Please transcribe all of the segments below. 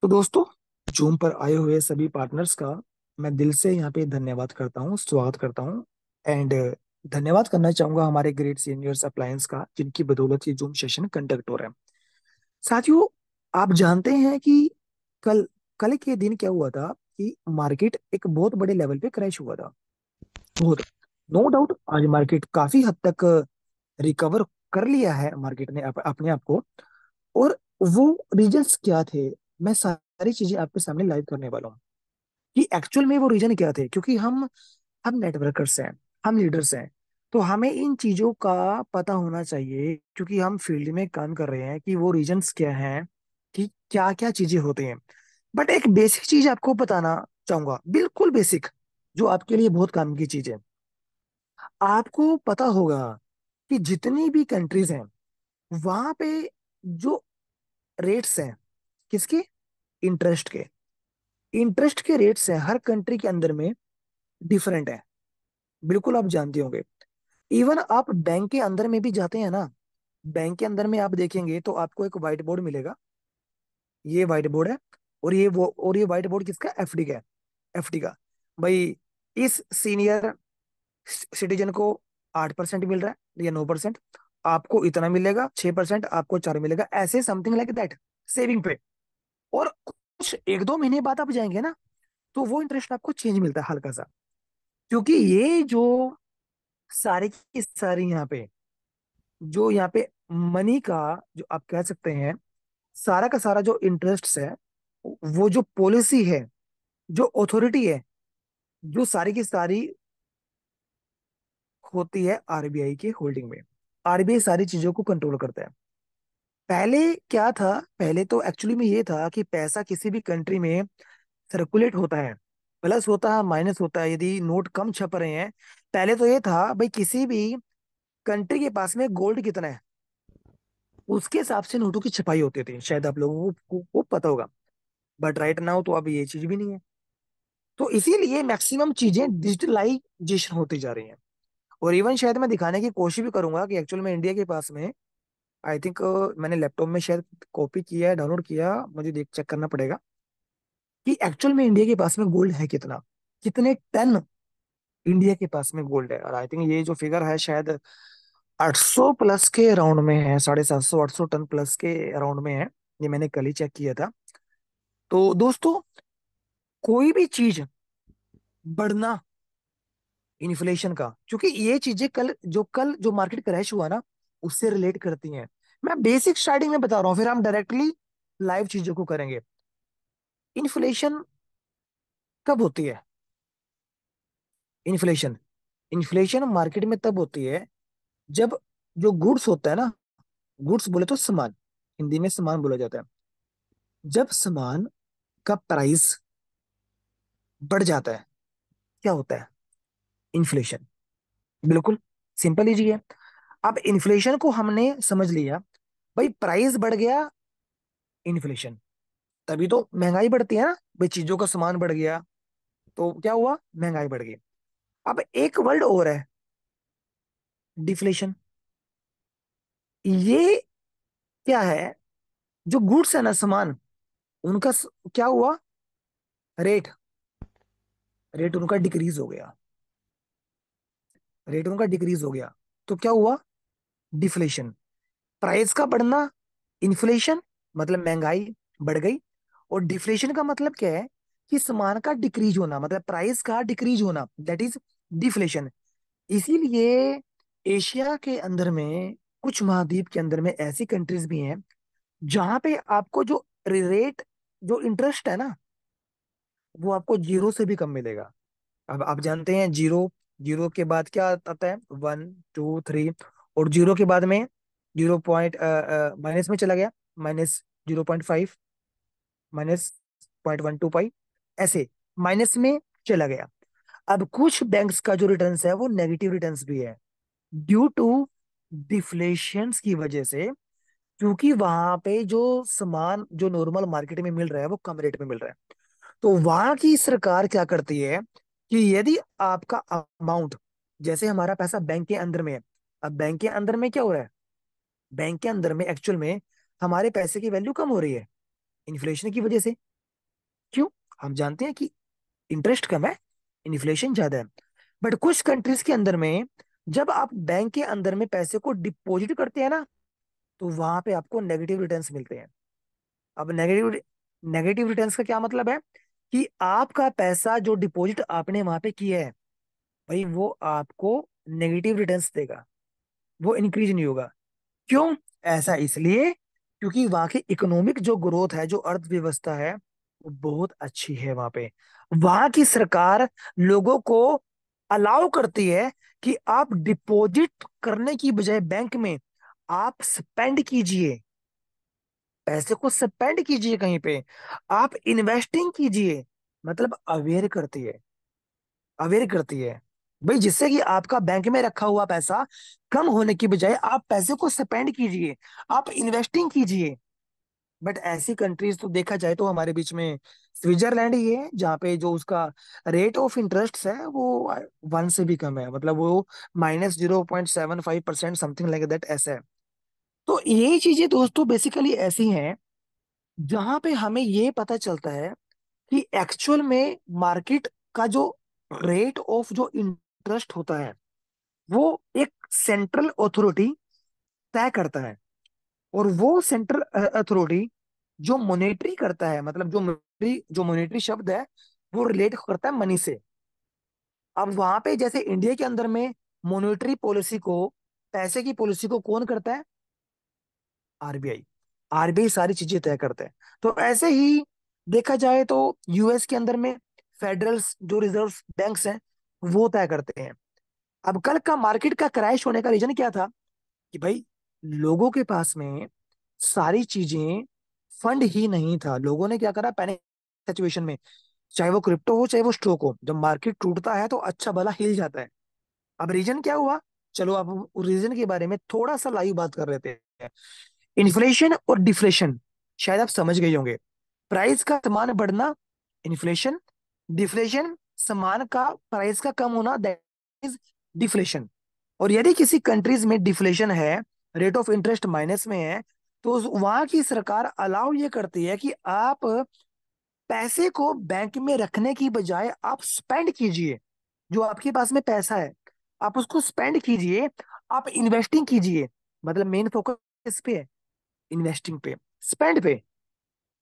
तो दोस्तों, जूम पर आए हुए सभी पार्टनर्स का मैं दिल से यहाँ पे धन्यवाद करता हूँ, स्वागत करता हूँ। एंड धन्यवाद करना चाहूंगा हमारे ग्रेट सीनियर्स अप्लायंस का, जिनकी बदौलत ये जूम सेशन कंडक्ट हो रहा है। साथियों, आप जानते हैं कि कल कल के दिन क्या हुआ था कि मार्केट एक बहुत बड़े लेवल पे क्रैश हुआ था। बहुत, नो डाउट आज मार्केट काफी हद तक रिकवर कर लिया है मार्केट ने अपने आप को। और वो रीजंस क्या थे, मैं सारी चीजें आपके सामने लाइव करने वाला हूँ कि एक्चुअल में वो रीजन क्या थे। क्योंकि हम नेटवर्कर्स हैं, हम लीडर्स हैं, तो हमें इन चीजों का पता होना चाहिए, क्योंकि हम फील्ड में काम कर रहे हैं कि वो रीजंस क्या हैं, कि क्या क्या चीजें होती हैं। बट एक बेसिक चीज आपको बताना चाहूंगा, बिल्कुल बेसिक, जो आपके लिए बहुत काम की चीज है। आपको पता होगा कि जितनी भी कंट्रीज हैं, वहां पे जो रेट्स हैं, किसके? इंटरेस्ट के। इंटरेस्ट के रेट्स हैं हर कंट्री के अंदर में डिफरेंट है। बिल्कुल आप जानते होंगे। इवन आप बैंक के अंदर में भी जाते हैं ना, बैंक के अंदर में आप देखेंगे तो आपको एक व्हाइट बोर्ड मिलेगा। ये व्हाइट बोर्ड है। और ये व्हाइट बोर्ड किसका? एफडी का है। एफडी का। भाई, इस सीनियर सिटीजन को 8% मिल रहा है या 9%, आपको इतना मिलेगा, 6% आपको 4 मिलेगा, ऐसे समथिंग लाइक दैट, सेविंग पे। और कुछ एक दो महीने बाद आप जाएंगे ना, तो वो इंटरेस्ट आपको चेंज मिलता है हल्का सा। क्योंकि ये जो सारी की सारी यहाँ पे मनी का, जो आप कह सकते हैं, सारा का सारा जो इंटरेस्ट है, वो जो पॉलिसी है, जो अथॉरिटी है, जो सारी की सारी होती है आरबीआई के होल्डिंग में। आरबीआई सारी चीजों को कंट्रोल करता है। पहले क्या था? पहले तो एक्चुअली में ये था कि पैसा किसी भी कंट्री में सर्कुलेट होता है, प्लस होता है, माइनस होता है, यदि नोट कम छप रहे हैं। पहले तो ये था भाई, किसी भी कंट्री के पास में गोल्ड कितना है, उसके हिसाब से नोटों की छपाई होती थी। शायद आप लोगों को पता होगा। बट राइट नाउ तो अब ये चीज भी नहीं है। तो इसीलिए मैक्सिमम चीजें डिजिटलाइजेशन होती जा रही हैं। और इवन शायद मैं दिखाने की कोशिश भी करूंगा कि एक्चुअल में इंडिया के पास में, आई थिंक मैंने लैपटॉप में शायद कॉपी किया है, डाउनलोड किया, मुझे देख चेक करना पड़ेगा कि एक्चुअल में इंडिया के पास में गोल्ड है कितना, कितने टन इंडिया के पास में गोल्ड है। और आई थिंक ये जो फिगर है शायद 800 प्लस के अराउंड में है, 750 800 टन प्लस के अराउंड में है। ये मैंने कल ही चेक किया था। तो दोस्तों, कोई भी चीज बढ़ना, इन्फ्लेशन का, क्योंकि ये चीजें कल जो मार्केट क्रैश हुआ ना, उससे रिलेट करती हैं। मैं बेसिक स्टार्टिंग में बता रहा हूँ, फिर हम डायरेक्टली लाइव चीजों को करेंगे। इन्फ्लेशन कब होती है? इन्फ्लेशन इन्फ्लेशन मार्केट में तब होती है जब जो गुड्स होता है ना, गुड्स बोले तो सामान, हिंदी में सामान बोला जाता है। जब सामान का प्राइस बढ़ जाता है, क्या होता है? इन्फ्लेशन। बिल्कुल सिंपल इजी है। अब इन्फ्लेशन को हमने समझ लिया, भाई प्राइस बढ़ गया, इन्फ्लेशन, तभी तो महंगाई बढ़ती है ना। भाई चीजों का सामान बढ़ गया, तो क्या हुआ? महंगाई बढ़ गई। अब एक वर्ड और है, डिफ्लेशन। ये क्या है? जो गुड्स है ना, सामान, उनका क्या हुआ? रेट रेट उनका डिक्रीज हो गया। रेट उनका डिक्रीज हो गया, तो क्या हुआ? डिफ्लेशन। प्राइस का बढ़ना, इन्फ्लेशन, मतलब महंगाई बढ़ गई। और डिफ्लेशन का मतलब क्या है? कि सामान का डिक्रीज होना, मतलब प्राइस का डिक्रीज होना, दैट इज डिफ्लेशन। इसीलिए एशिया के अंदर में, कुछ महाद्वीप के अंदर में ऐसी कंट्रीज भी हैं जहां पे आपको जो रेट, जो इंटरेस्ट है ना, वो आपको जीरो से भी कम मिलेगा। अब आप जानते हैं, जीरो, जीरो के बाद क्या आता है? 1 2 3। और जीरो के बाद में जीरो पॉइंट माइनस में चला गया, -0.5, -0.12 पाई, ऐसे माइनस में चला गया। अब कुछ बैंक्स का जो रिटर्न्स है वो नेगेटिव रिटर्न्स भी है, ड्यू टू डिफ्लेशंस की वजह से। क्योंकि वहां पे जो सामान जो नॉर्मल मार्केट में मिल रहा है वो कम रेट में मिल रहा है। तो वहां की सरकार क्या करती है कि यदि आपका अमाउंट, जैसे हमारा पैसा बैंक के अंदर में है, अब बैंक के अंदर में क्या हो रहा है? बैंक के अंदर में एक्चुअल में हमारे पैसे की वैल्यू कम हो रही है, इन्फ्लेशन की वजह से। क्यों? हम जानते हैं कि इंटरेस्ट कम है, इन्फ्लेशन ज्यादा है। बट कुछ कंट्रीज के अंदर में जब आप बैंक के अंदर में पैसे को डिपॉजिट करते हैं ना, तो वहां पे आपको नेगेटिव रिटर्न्स मिलते हैं। अब नेगेटिव नेगेटिव रिटर्न्स का क्या मतलब है? कि आपका पैसा जो डिपॉजिट आपने वहां पे किया है, भाई वो आपको नेगेटिव रिटर्न्स देगा, वो इंक्रीज नहीं होगा। क्यों? ऐसा इसलिए क्योंकि वहां की इकोनॉमिक जो ग्रोथ है, जो अर्थव्यवस्था है, वो बहुत अच्छी है वहां पे। वहां की सरकार लोगों को अलाउ करती है कि आप डिपॉजिट करने की बजाय बैंक में आप स्पेंड कीजिए, पैसे को स्पेंड कीजिए कहीं पे, आप इन्वेस्टिंग कीजिए। मतलब अवेयर करती है भाई, जिससे कि आपका बैंक में रखा हुआ पैसा कम होने की बजाय आप पैसे को स्पेंड कीजिए, आप इन्वेस्टिंग कीजिए। बट ऐसी कंट्रीज तो देखा जाए तो हमारे बीच में स्विट्जरलैंड ही है, जहाँ पे जो उसका रेट ऑफ इंटरेस्ट है वो 1 से भी कम है, मतलब वो -0.75% समथिंग लाइक दैट ऐसा है। तो ये चीजें दोस्तों बेसिकली ऐसी हैं जहां पे हमें ये पता चलता है कि एक्चुअल में मार्केट का जो रेट ऑफ जो इंटरेस्ट होता है, वो एक सेंट्रल अथॉरिटी तय करता है। और वो सेंट्रल अथॉरिटी जो मॉनेटरी करता है, मतलब जो मॉनेटरी शब्द है, वो रिलेट करता है मनी से। अब वहां पे जैसे इंडिया के अंदर में मॉनेटरी पॉलिसी को, पैसे की पॉलिसी को कौन करता है? आरबीआई। आरबीआई सारी चीजें तय करते हैं। तो ऐसे ही देखा जाए तो यूएस के अंदर में फेडरल जो रिजर्व बैंक्स हैं, वो तय करते हैं। अब कल का मार्केट का क्रैश होने का रीजन क्या था? कि भाई लोगों के पास में सारी चीजें, फंड ही नहीं था। लोगों ने क्या करा, पैनिक सिचुएशन में, चाहे वो क्रिप्टो हो चाहे वो स्टॉक हो, जब मार्केट टूटता है तो अच्छा भला हिल जाता है। अब रीजन क्या हुआ? चलो अब रीजन के बारे में थोड़ा सा लाइव बात कर लेते हैं। इन्फ्लेशन और डिफ्लेशन, शायद आप समझ गए होंगे। प्राइस का सामान बढ़ना इन्फ्लेशन, डिफ्लेशन सामान का प्राइस का कम होना, दैट इज डिफ्लेशन। और यदि किसी कंट्रीज में डिफ्लेशन है, रेट ऑफ इंटरेस्ट माइनस में है, तो वहां की सरकार अलाउ ये करती है कि आप पैसे को बैंक में रखने की बजाय आप स्पेंड कीजिए। जो आपके पास में पैसा है, आप उसको स्पेंड कीजिए, आप इन्वेस्टिंग कीजिए। मतलब मेन फोकस इस पे है, इन्वेस्टिंग पे, स्पेंड पे।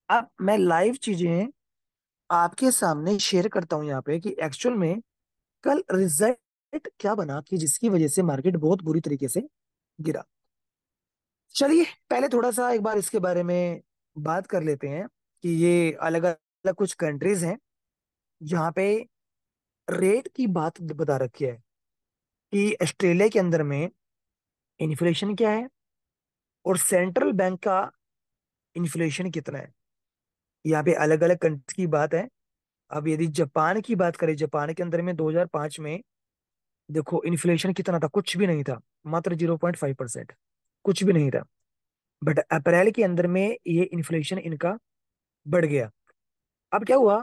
अब मैं लाइव चीजें आपके सामने शेयर करता हूं यहाँ पे कि एक्चुअल में कल रिजल्ट क्या बना कि जिसकी वजह से मार्केट बहुत बुरी तरीके से गिरा। चलिए पहले थोड़ा सा एक बार इसके बारे में बात कर लेते हैं कि ये अलग अलग कुछ कंट्रीज हैं जहाँ पे रेट की बात बता रखी है कि ऑस्ट्रेलिया के अंदर में इन्फ्लेशन क्या है और सेंट्रल बैंक का इन्फ्लेशन कितना है। यहाँ पे अलग अलग कंट्रीज की बात है। अब यदि जापान की बात करें, जापान के अंदर में 2005 में देखो इन्फ्लेशन कितना था, कुछ भी नहीं था, मात्र 0.5%, कुछ भी नहीं था। बट अप्रैल के अंदर में ये इन्फ्लेशन इनका बढ़ गया। अब क्या हुआ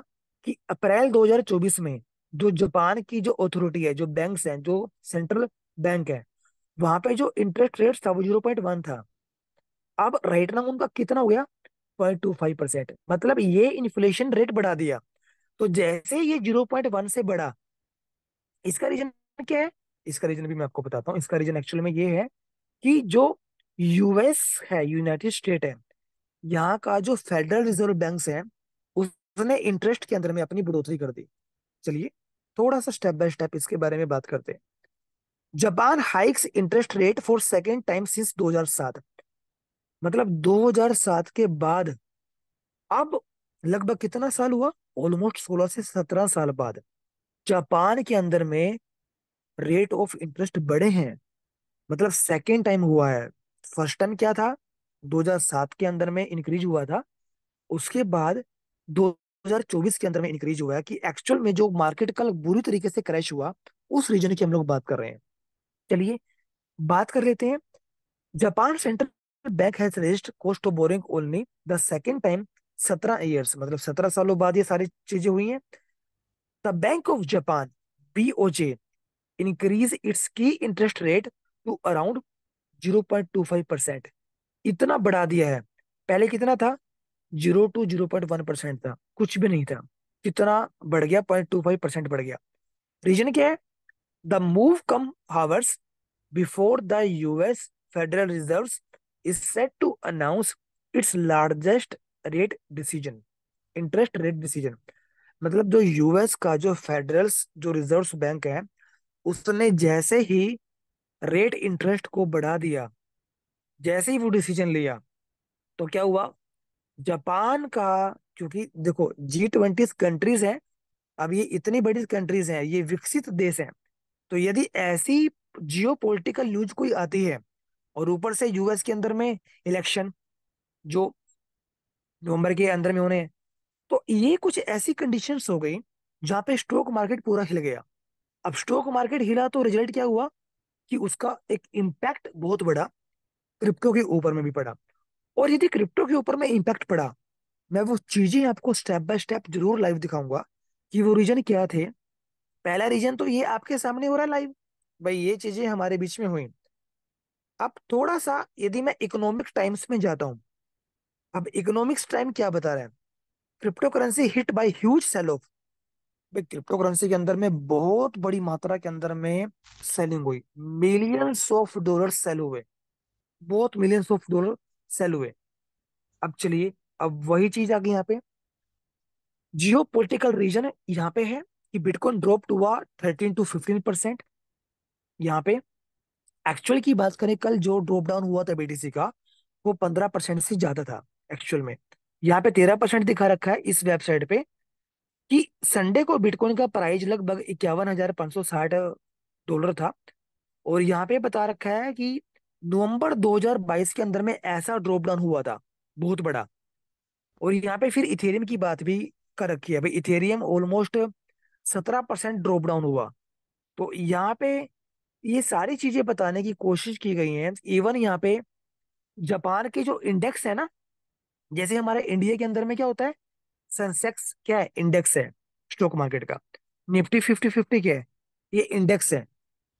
कि अप्रैल 2024 में जो जापान की जो अथॉरिटी है, जो बैंक्स हैं, जो सेंट्रल बैंक है, वहां पे जो इंटरेस्ट रेट था वो 0.1 था। अब राइट नाउ उनका कितना हो गया? 0.25%। मतलब ये इन्फ्लेशन रेट बढ़ा दिया। तो जैसे ये 0.1 से बढ़ा, इसका रीजन क्या है? इसका रीजन भी मैं आपको बताता हूँ। इसका रीजन एक्चुअल में ये है कि जो यूएस है, यूनाइटेड स्टेट है, यहाँ का जो फेडरल रिजर्व बैंक है, उसने इंटरेस्ट के अंदर में अपनी बढ़ोतरी कर दी। चलिए थोड़ा सा स्टेप बाय स्टेप इसके बारे में बात करते हैं। Japan hikes interest rate for second time since 2007। मतलब 2007 के बाद अब लगभग कितना साल हुआ? ऑलमोस्ट 16 से 17 साल बाद जापान के अंदर में रेट ऑफ इंटरेस्ट बढ़े हैं। मतलब सेकेंड टाइम हुआ है। फर्स्ट टाइम क्या था? 2007 के अंदर में इंक्रीज हुआ था। उसके बाद 2024 के अंदर में इंक्रीज हुआ है कि एक्चुअल में जो मार्केट कल बुरी तरीके से क्रैश हुआ, उस रीजन की हम लोग बात कर रहे हैं। चलिए बात कर लेते हैं। Japan central bank has raised cost of boring only the second time 17 years, मतलब 17 सालों बाद ये सारी चीजें हुई हैं। The bank of Japan, BOJ, increase its की इंटरेस्ट रेट टू अराउंड 0.25%। इतना बढ़ा दिया है। पहले कितना था? 0 to 0.1% था, कुछ भी नहीं था। कितना बढ़ गया? 0.25% बढ़ गया। रीजन क्या है? The move come hours before the US Federal Reserve is set to announce its largest rate decision, interest rate decision. मतलब जो यूएस का जो फेडरल जो रिजर्व बैंक है, उसने जैसे ही रेट इंटरेस्ट को बढ़ा दिया, जैसे ही वो डिसीजन लिया, तो क्या हुआ? जापान का, क्योंकि देखो G20 कंट्रीज हैं, अब ये इतनी बड़ी कंट्रीज हैं, ये विकसित देश हैं, तो यदि ऐसी जियो पॉलिटिकल न्यूज कोई आती है, और ऊपर से यूएस के अंदर में इलेक्शन जो नवंबर के अंदर में होने हैं, तो ये कुछ ऐसी कंडीशंस हो गई जहां पे स्टॉक मार्केट पूरा हिल गया। अब स्टॉक मार्केट हिला तो रिजल्ट क्या हुआ कि उसका एक इम्पैक्ट बहुत बड़ा क्रिप्टो के ऊपर में भी पड़ा। और यदि क्रिप्टो के ऊपर में इम्पैक्ट पड़ा, मैं वो चीजें आपको स्टेप बाय स्टेप जरूर लाइव दिखाऊंगा कि वो रीजन क्या थे। पहला रीजन तो ये आपके सामने हो रहा है लाइव, भाई ये चीजें हमारे बीच में हुई। अब थोड़ा सा यदि मैं इकोनॉमिक टाइम्स में जाता हूँ, अब इकोनॉमिक्स टाइम क्या बता रहा है? Crypto currency hit by huge sell off. भाई क्रिप्टो करेंसी के अंदर में बहुत बड़ी मात्रा के अंदर में सेलिंग हुई, मिलियंस ऑफ डॉलर सेल हुए, बहुत मिलियंस ऑफ डॉलर सेल हुए। अब चलिए, अब वही चीज आ गई यहाँ पे, जियो पोलिटिकल रीजन यहाँ पे है कि बिटकॉइन ड्रॉप हुआ 13 to 15%। यहाँ पे एक्चुअल की बात करें, कल जो ड्रॉप डाउन हुआ था बीटीसी का, वो 15% से ज्यादा था एक्चुअल में। यहाँ पे 13% दिखा रखा है इस वेबसाइट पे कि संडे को बिटकॉइन का प्राइस लगभग 51,560 डॉलर था। और यहाँ पे बता रखा है कि नवंबर 2022 के अंदर में ऐसा ड्रॉप डाउन हुआ था, बहुत बड़ा। और यहाँ पे फिर इथेरियम की बात भी कर रखी है, भाई इथेरियम ऑलमोस्ट 17% ड्रॉप डाउन हुआ। तो यहाँ पे ये सारी चीजें बताने की कोशिश की गई हैं। इवन यहाँ पे जापान के जो इंडेक्स है ना, जैसे हमारे इंडिया के अंदर में क्या होता है, सेंसेक्स क्या है? इंडेक्स है स्टॉक मार्केट का। निफ्टी 50/50 क्या है? ये इंडेक्स है।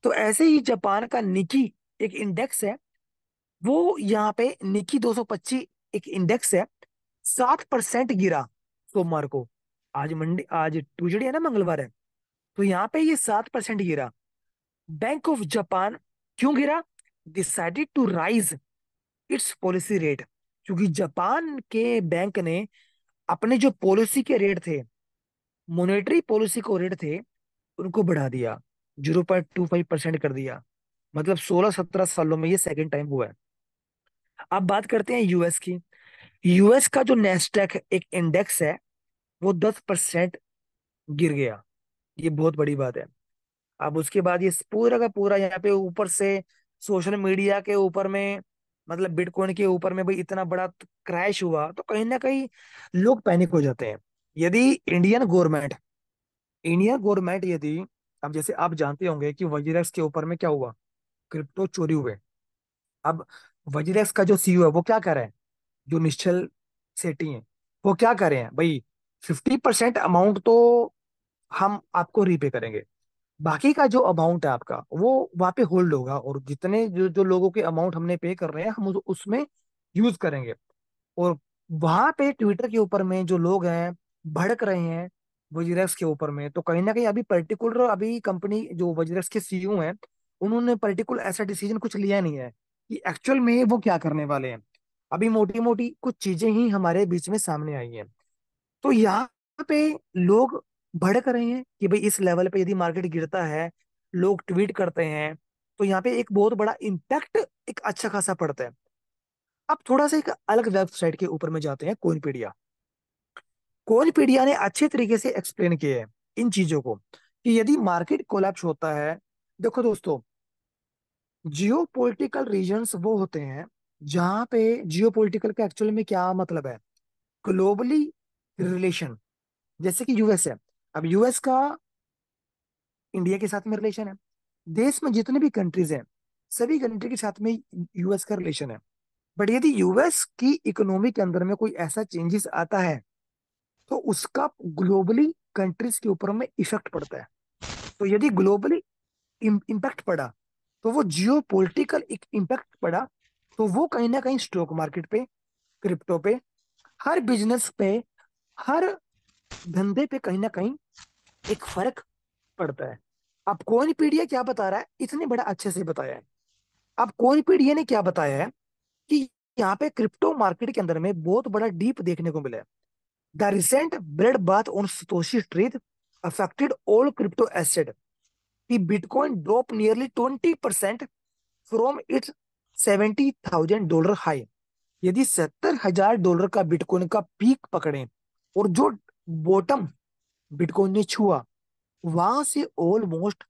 तो ऐसे ही जापान का निकी एक इंडेक्स है, वो यहाँ पे निकी 225 एक इंडेक्स है, 7% गिरा सोमवार को। आज मंडे, आज ट्यूजडे है ना, मंगलवार है। तो यहाँ पे ये 7% गिरा। बैंक ऑफ जापान क्यों गिरा? Decided to raise its policy rate, क्योंकि जापान के बैंक ने अपने जो पॉलिसी के रेट थे, मॉनेटरी पॉलिसी को रेट थे, उनको बढ़ा दिया, 0.25% कर दिया। मतलब 16-17 सालों में ये सेकंड टाइम हुआ है। अब बात करते हैं यूएस की। यूएस का जो नेस्डैक एक इंडेक्स है, वो 10% गिर गया। ये बहुत बड़ी बात है। अब उसके बाद ये पूरा का पूरा यहाँ पे ऊपर से सोशल मीडिया के ऊपर में, मतलब बिटकॉइन के ऊपर में भाई इतना बड़ा क्रैश हुआ, तो कहीं ना कहीं लोग पैनिक हो जाते हैं। यदि इंडियन गवर्नमेंट यदि, अब जैसे आप जानते होंगे कि वजीरेक्स के ऊपर में क्या हुआ, क्रिप्टो चोरी हुए। अब वजीरेक्स का जो सीईओ है वो क्या कर रहे हैं, जो निश्चल सेठी हैं, वो क्या कर रहे हैं भाई, 50% अमाउंट तो हम आपको रीपे करेंगे, बाकी का जो अमाउंट है आपका वो वहां पे होल्ड होगा, और जितने जो जो लोगों के अमाउंट हमने पे कर रहे हैं हम उसमें यूज करेंगे। और वहां पे ट्विटर के ऊपर में जो लोग हैं भड़क रहे हैं वजीरेक्स के ऊपर में, तो कहीं ना कहीं अभी पर्टिकुलर अभी कंपनी जो वजीरेक्स के सीईओ हैं, उन्होंने पर्टिकुलर ऐसा डिसीजन कुछ लिया नहीं है कि एक्चुअल में वो क्या करने वाले हैं। अभी मोटी मोटी कुछ चीजें ही हमारे बीच में सामने आई हैं। तो यहाँ पे लोग भड़क रहे हैं कि भाई इस लेवल पे यदि मार्केट गिरता है, लोग ट्वीट करते हैं, तो यहाँ पे एक बहुत बड़ा इम्पैक्ट एक अच्छा खासा पड़ता है। अब थोड़ा सा एक अलग वेबसाइट के ऊपर में जाते हैं, कोइनपीडिया। कोइनपीडिया ने अच्छे तरीके से एक्सप्लेन किए हैं इन चीजों को कि यदि मार्केट कोलैप्स होता है, देखो दोस्तों, जियो पॉलिटिकल रीजन्स वो होते हैं जहां पे जियो पॉलिटिकल का एक्चुअल में क्या मतलब है, ग्लोबली रिलेशन। जैसे कि यूएस है, अब यूएस का इंडिया के साथ में रिलेशन है, देश में जितने भी कंट्रीज हैं सभी कंट्री के साथ में यूएस का रिलेशन है। बट यदि यूएस की इकोनॉमी के अंदर में कोई ऐसा चेंजेस आता है, तो उसका ग्लोबली कंट्रीज के ऊपर में इफेक्ट पड़ता है। तो यदि ग्लोबली इम्पैक्ट पड़ा, तो वो जियो पोलिटिकल एक इम्पैक्ट पड़ा, तो वो कहीं ना कहीं स्टॉक मार्केट पे, क्रिप्टो पे हर बिजनेस पे, हर धंधे पे कहीं ना कहीं एक फर्क पड़ता है। अब कौन पीढ़ी क्या बता रहा है, इतने बड़ा अच्छे से बताया है। अब कौन पीढ़ी ने क्या बताया है कि यहाँ पे क्रिप्टो मार्केट के अंदर में बहुत बड़ा डीप देखने को मिला है। The recent bloodbath on Satoshi street affected all crypto asset, कि bitcoin drop nearly 20% from its $70,000 high. यदि $70,000 का बिटकॉइन का पीक पकड़े और जो बॉटम बिटकॉइन ने छुआ, वहां से ऑलमोस्ट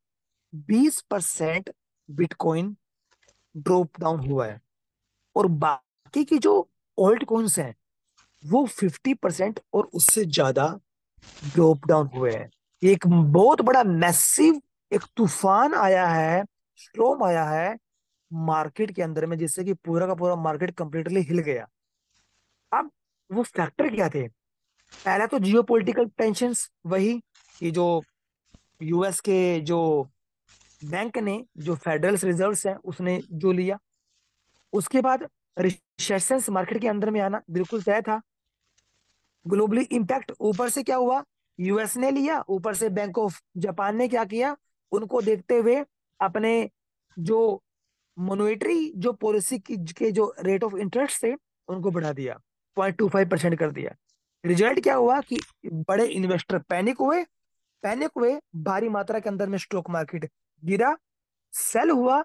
20% बिटकॉइन ड्रॉप डाउन हुआ है। और बाकी की जो ऑल्ट कॉइन्स हैं वो 50% और उससे ज्यादा ड्रॉप डाउन हुए हैं। एक बहुत बड़ा मैसिव एक तूफान आया है, स्ट्रोम आया है मार्केट के अंदर में, जिससे कि पूरा का पूरा मार्केट कंप्लीटली हिल गया। अब वो फैक्टर क्या थे? पहला तो जियो पॉलिटिकल टेंशंस, वही कि जो यूएस के जो बैंक ने, जो फेडरल रिजर्व्स है उसने जो लिया। उसके बाद रिसेशंस मार्केट के अंदर में आना बिल्कुल तय था। ग्लोबली इंपैक्ट, ऊपर से क्या हुआ, यूएस ने लिया, ऊपर से बैंक ऑफ जापान ने क्या किया, उनको देखते हुए अपने जो मॉनेटरी जो पॉलिसी के जो रेट ऑफ इंटरेस्ट थे उनको बढ़ा दिया, 0.25% कर दिया। रिजल्ट क्या हुआ कि बड़े इन्वेस्टर पैनिक हुए, भारी मात्रा के अंदर में स्टॉक मार्केट गिरा, सेल हुआ,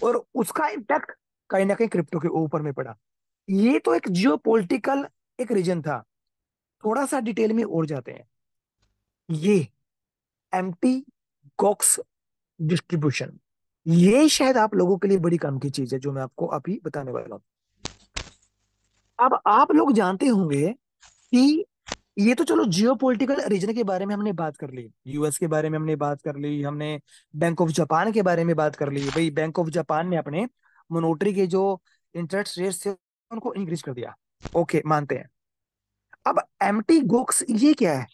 और उसका इम्पैक्ट कहीं ना कहीं क्रिप्टो के ऊपर में पड़ा। ये तो एक जियो पॉलिटिकल एक रीजन था। थोड़ा सा डिटेल में और जाते हैं। ये एम्प्टी गॉक्स डिस्ट्रीब्यूशन, ये शायद आप लोगों के लिए बड़ी काम की चीज है जो मैं आपको अभी बताने वाला हूँ। अब आप लोग जानते होंगे कि ये तो चलो जियो पॉलिटिकल रीजन के बारे में हमने बात कर ली, यूएस के बारे में हमने बात कर ली, हमने बैंक ऑफ जापान के बारे में बात कर ली। भाई बैंक ऑफ जापान ने अपने मोनोटरी के जो इंटरेस्ट रेट थे उनको इंक्रीज कर दिया, ओके मानते हैं। अब एम्प्टी गॉक्स ये क्या है,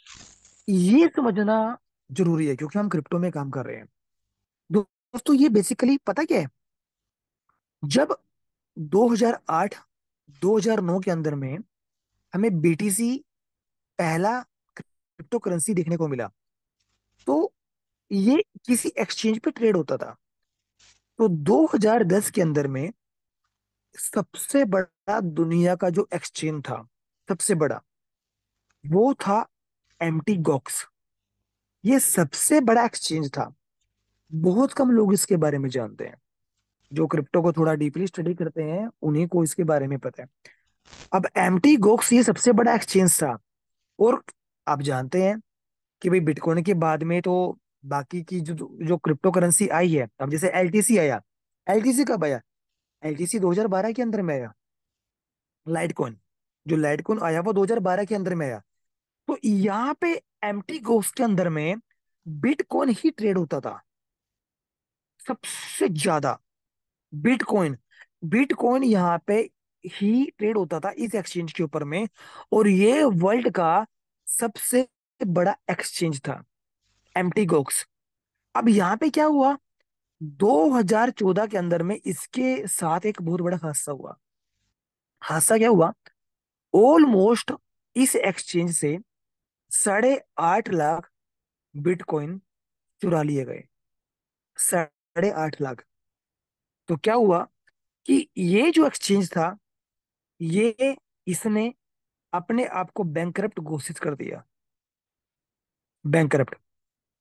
ये समझना जरूरी है क्योंकि हम क्रिप्टो में काम कर रहे हैं। दोस्तों ये बेसिकली पता क्या है, जब 2008 2009 के अंदर में हमें बीटीसी पहला क्रिप्टो करेंसी देखने को मिला, तो ये किसी एक्सचेंज पे ट्रेड होता था। तो 2010 के अंदर में सबसे बड़ा दुनिया का जो एक्सचेंज था, सबसे बड़ा, वो था एम्प्टी गॉक्स। ये सबसे बड़ा एक्सचेंज था। बहुत कम लोग इसके बारे में जानते हैं। जो क्रिप्टो को थोड़ा डीपली स्टडी करते हैं उन्हीं को इसके बारे में पता है। अब एम्प्टी गोक्स ये सबसे बड़ा एक्सचेंज था। और आप जानते हैं कि भाई बिटकॉइन के बाद में तो बाकी की जो जो क्रिप्टो करेंसी आई है, अब जैसे एलटीसी आया। एलटीसी कब आया? एलटीसी 2012 के अंदर में आया। लाइटकॉइन, जो लाइटकॉइन आया वो 2012 के अंदर में आया। तो यहाँ पे एम्प्टी गोक्स के अंदर में बिटकॉइन ही ट्रेड होता था सबसे ज्यादा। बिटकॉइन बिटकॉइन यहाँ पे ही ट्रेड होता था इस एक्सचेंज के ऊपर में। और ये वर्ल्ड का सबसे बड़ा एक्सचेंज था, एम्प्टी गोक्स। अब यहाँ पे क्या हुआ, 2014 के अंदर में इसके साथ एक बहुत बड़ा हादसा हुआ। हादसा क्या हुआ, ऑलमोस्ट इस एक्सचेंज से 8.5 लाख बिटकॉइन चुरा लिए गए। 8.5 लाख। तो क्या हुआ कि ये जो एक्सचेंज था, ये इसने अपने आप को बैंकरप्ट घोषित कर दिया। बैंकरप्ट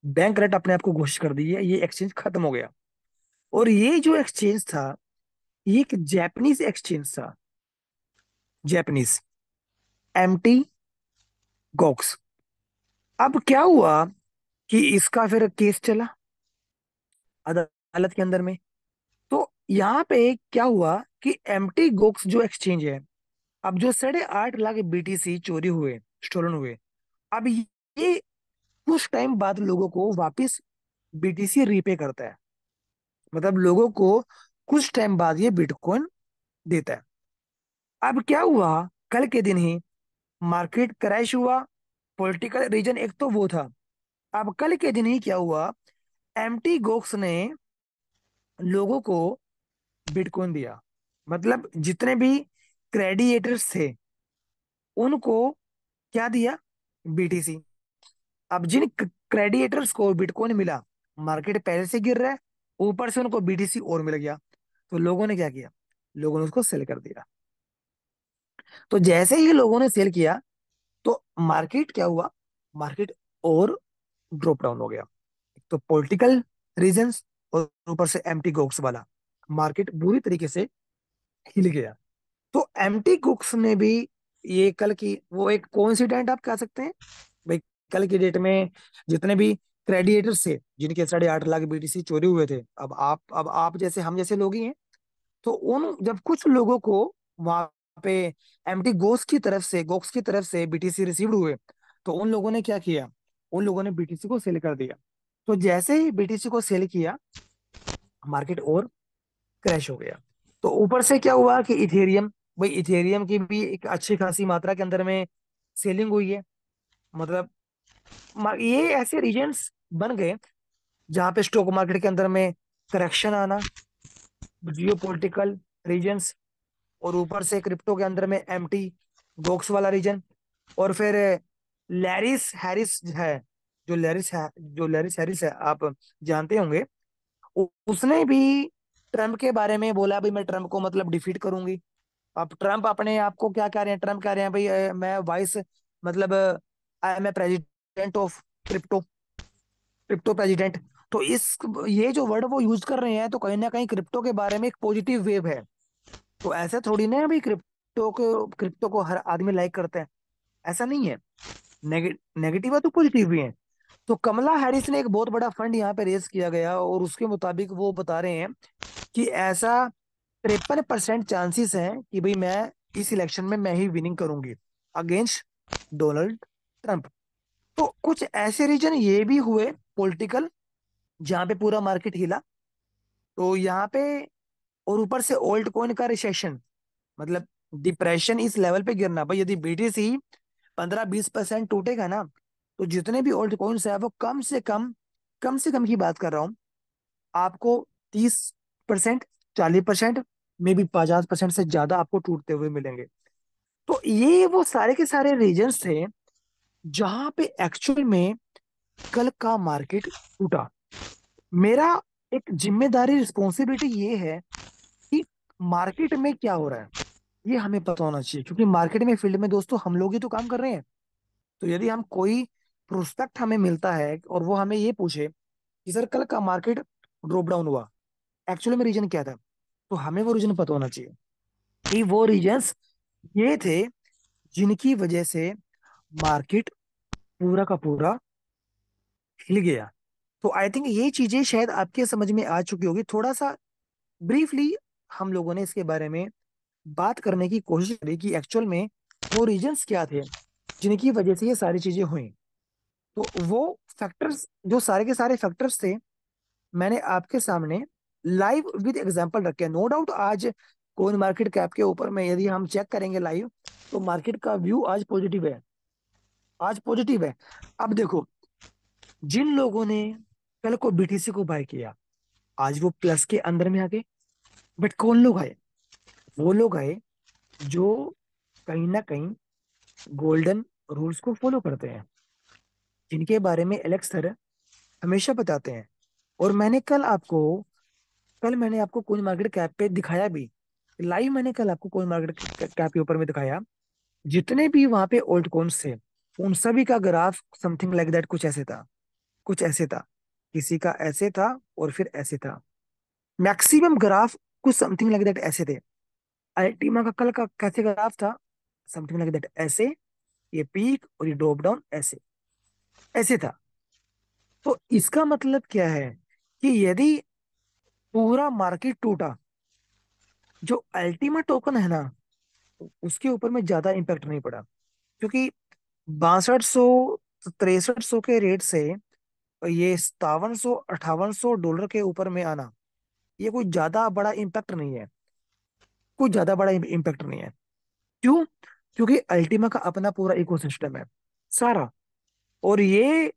बैंकरप्ट अपने आप को घोषित कर दिया, ये एक्सचेंज खत्म हो गया। और ये जो एक्सचेंज था, ये एक जैपनीज एक्सचेंज था। Japanese empty Gox. अब क्या हुआ कि इसका फिर केस चला अदालत के अंदर में। तो यहाँ पे क्या हुआ कि एम्प्टी गॉक्स जो एक्सचेंज है, अब जो 8.5 लाख बीटीसी चोरी हुए, स्टोलन हुए, अब ये कुछ टाइम बाद लोगों को वापस बीटीसी रीपे करता है। मतलब लोगों को कुछ टाइम बाद ये बिटकॉइन देता है। अब क्या हुआ, कल के दिन ही मार्केट क्रैश हुआ। पॉलिटिकल रीजन एक तो वो था। अब कल के दिन ही क्या हुआ, एम्प्टी गोक्स ने लोगों को बिटकॉइन दिया। मतलब जितने भी क्रेडिएटर्स थे, उनको क्या दिया? बीटीसी। अब जिन क्रेडिएटर्स को बिटकॉइन मिला, मार्केट पहले से गिर रहा है, ऊपर से उनको बीटीसी और मिल गया, तो लोगों ने क्या किया? लोगों ने उसको सेल कर दिया। तो जैसे ही लोगों ने सेल किया, तो मार्केट क्या हुआ? मार्केट और ड्रॉप डाउन हो गया। एक तो पॉलिटिकल रीजंस, और ऊपर से एम्प्टी गोक्स वाला, मार्केट बुरी तरीके से हिल गया। तो एम्प्टी गोक्स ने भी, ये कल की वो एक कोइंसिडेंट आप कह सकते हैं भाई। कल की डेट में जितने भी क्रेडिएटर्स थे, जिनके 8.5 लाख बीटीसी चोरी हुए थे, अब आप जैसे हम जैसे लोग ही हैं। तो उन जब कुछ लोगों को वहां पे एम्प्टी गोक्स की तरफ से बीटीसी रिसीव्ड हुए, तो उन लोगों ने क्या किया? उन लोगों ने बीटीसी को सेल कर दिया। तो जैसे ही बीटीसी को सेल किया, मार्केट और क्रैश हो गया। तो ऊपर से क्या हुआ कि इथेरियम, भाई इथेरियम की भी एक अच्छी खासी मात्रा के अंदर में सेलिंग हुई है। मतलब ये ऐसे रीजन्स बन गए जहां पे स्टॉक मार्केट के अंदर में करेक्शन आना, जियो पॉलिटिकल रीजन्स, और ऊपर से क्रिप्टो के अंदर में एम्प्टी गोक्स वाला रीजन। और फिर लैरिस हैरिस है, जो लैरिस हैरिस है, आप जानते होंगे। उसने भी ट्रम्प के बारे में बोला, भाई मैं ट्रम्प को मतलब डिफीट करूंगी। अब ट्रम्प अपने आप को क्या कह रहे हैं? ट्रम्प कह रहे हैं भाई मैं वाइस, मतलब I am a president of crypto, crypto president. तो इस ये जो वर्ड वो यूज कर रहे हैं, तो कहीं ना कहीं क्रिप्टो के बारे में एक पॉजिटिव वेव है। तो ऐसा थोड़ी ना है भाई क्रिप्टो को हर आदमी लाइक करता है, ऐसा नहीं है। नेगेटिव है तो पॉजिटिव भी है। तो कमला हैरिस ने एक बहुत बड़ा फंड यहाँ पे रेज किया गया, और उसके मुताबिक वो बता रहे हैं कि ऐसा 53% चांसेस हैं कि भाई मैं इस इलेक्शन में मैं ही विनिंग करूंगी अगेंस्ट डोनाल्ड ट्रंप। तो कुछ ऐसे रीजन ये भी हुए पॉलिटिकल, जहां पे पूरा मार्केट हिला। तो यहाँ पे, और ऊपर से ओल्ड कॉइन का रिसेशन, मतलब डिप्रेशन इस लेवल पे गिरना भाई। यदि बीटीसी 15-20% टूटेगा ना, तो जितने भी ओल्ड कॉइन्स है वो कम से कम की बात कर रहा हूँ, आपको 30%, 40%, मे बी 50% से ज्यादा आपको टूटते हुए मिलेंगे। तो ये वो सारे के सारे रीजन्स थे जहां पे एक्चुअल में कल का मार्केट टूटा। मेरा एक जिम्मेदारी, रिस्पॉन्सिबिलिटी ये है कि मार्केट में क्या हो रहा है ये हमें पता होना चाहिए, क्योंकि मार्केट में फील्ड में दोस्तों हम लोग ही तो काम कर रहे हैं। तो यदि हम कोई प्रोस्पेक्ट हमें मिलता है और वो हमें ये पूछे कि सर कल का मार्केट ड्रॉप डाउन हुआ, एक्चुअली में रीजन क्या था, तो हमें वो रीजन पता होना चाहिए कि वो रीजंस ये थे जिनकी वजह से मार्केट पूरा का पूरा हिल गया। तो आई थिंक ये चीजें शायद आपके समझ में आ चुकी होगी। थोड़ा सा ब्रीफली हम लोगों ने इसके बारे में बात करने की कोशिश करी कि एक्चुअल में वो रीजंस क्या थे जिनकी वजह से ये सारी चीजें हुई। तो वो फैक्टर्स, जो सारे के सारे फैक्टर्स थे, मैंने आपके सामने लाइव विद एग्जांपल रखे। नो डाउट आज कोइन मार्केट कैप के ऊपर में यदि हम चेक करेंगे लाइव, तो मार्केट का व्यू आज पॉजिटिव है, आज पॉजिटिव है। अब देखो, जिन लोगों ने कल को बीटीसी को बाय किया, आज वो प्लस के अंदर में आ गए। बट कौन लोग आए? वो लोग आए जो कहीं ना कहीं गोल्डन रूल्स को फॉलो करते हैं, जिनके बारे में एलेक्स सर हमेशा बताते हैं। और मैंने आपको कोइन मार्केट कैप पे दिखाया भी, लाइव मैंने कल आपको कोइन मार्केट कैप के ऊपर में दिखाया। जितने भी वहां पे ओल्ड कॉइन्स थे, उन सभी का ग्राफ समथिंग लाइक दैट कुछ ऐसे था, कुछ ऐसे था, किसी का ऐसे था, और फिर ऐसे था। मैक्सिमम ग्राफ कुछ समथिंग लाइक दैट ऐसे थे। अल्टीमा का कल का कैसे ग्राफ था? समथिंग लाइक दैट ऐसे, ये पीक और ये ड्रॉप डाउन ऐसे, ऐसे था। तो इसका मतलब क्या है कि यदि पूरा मार्केट टूटा, जो अल्टीमा टोकन है ना, उसके ऊपर में ज्यादा इम्पैक्ट नहीं पड़ा, क्योंकि 6200 6300 के रेट से ये 5700 $5800 के ऊपर में आना, ये कोई ज्यादा बड़ा इम्पैक्ट नहीं है, कोई ज्यादा बड़ा इम्पैक्ट नहीं है। क्यों? क्योंकि अल्टीमा का अपना पूरा इकोसिस्टम है सारा। और ये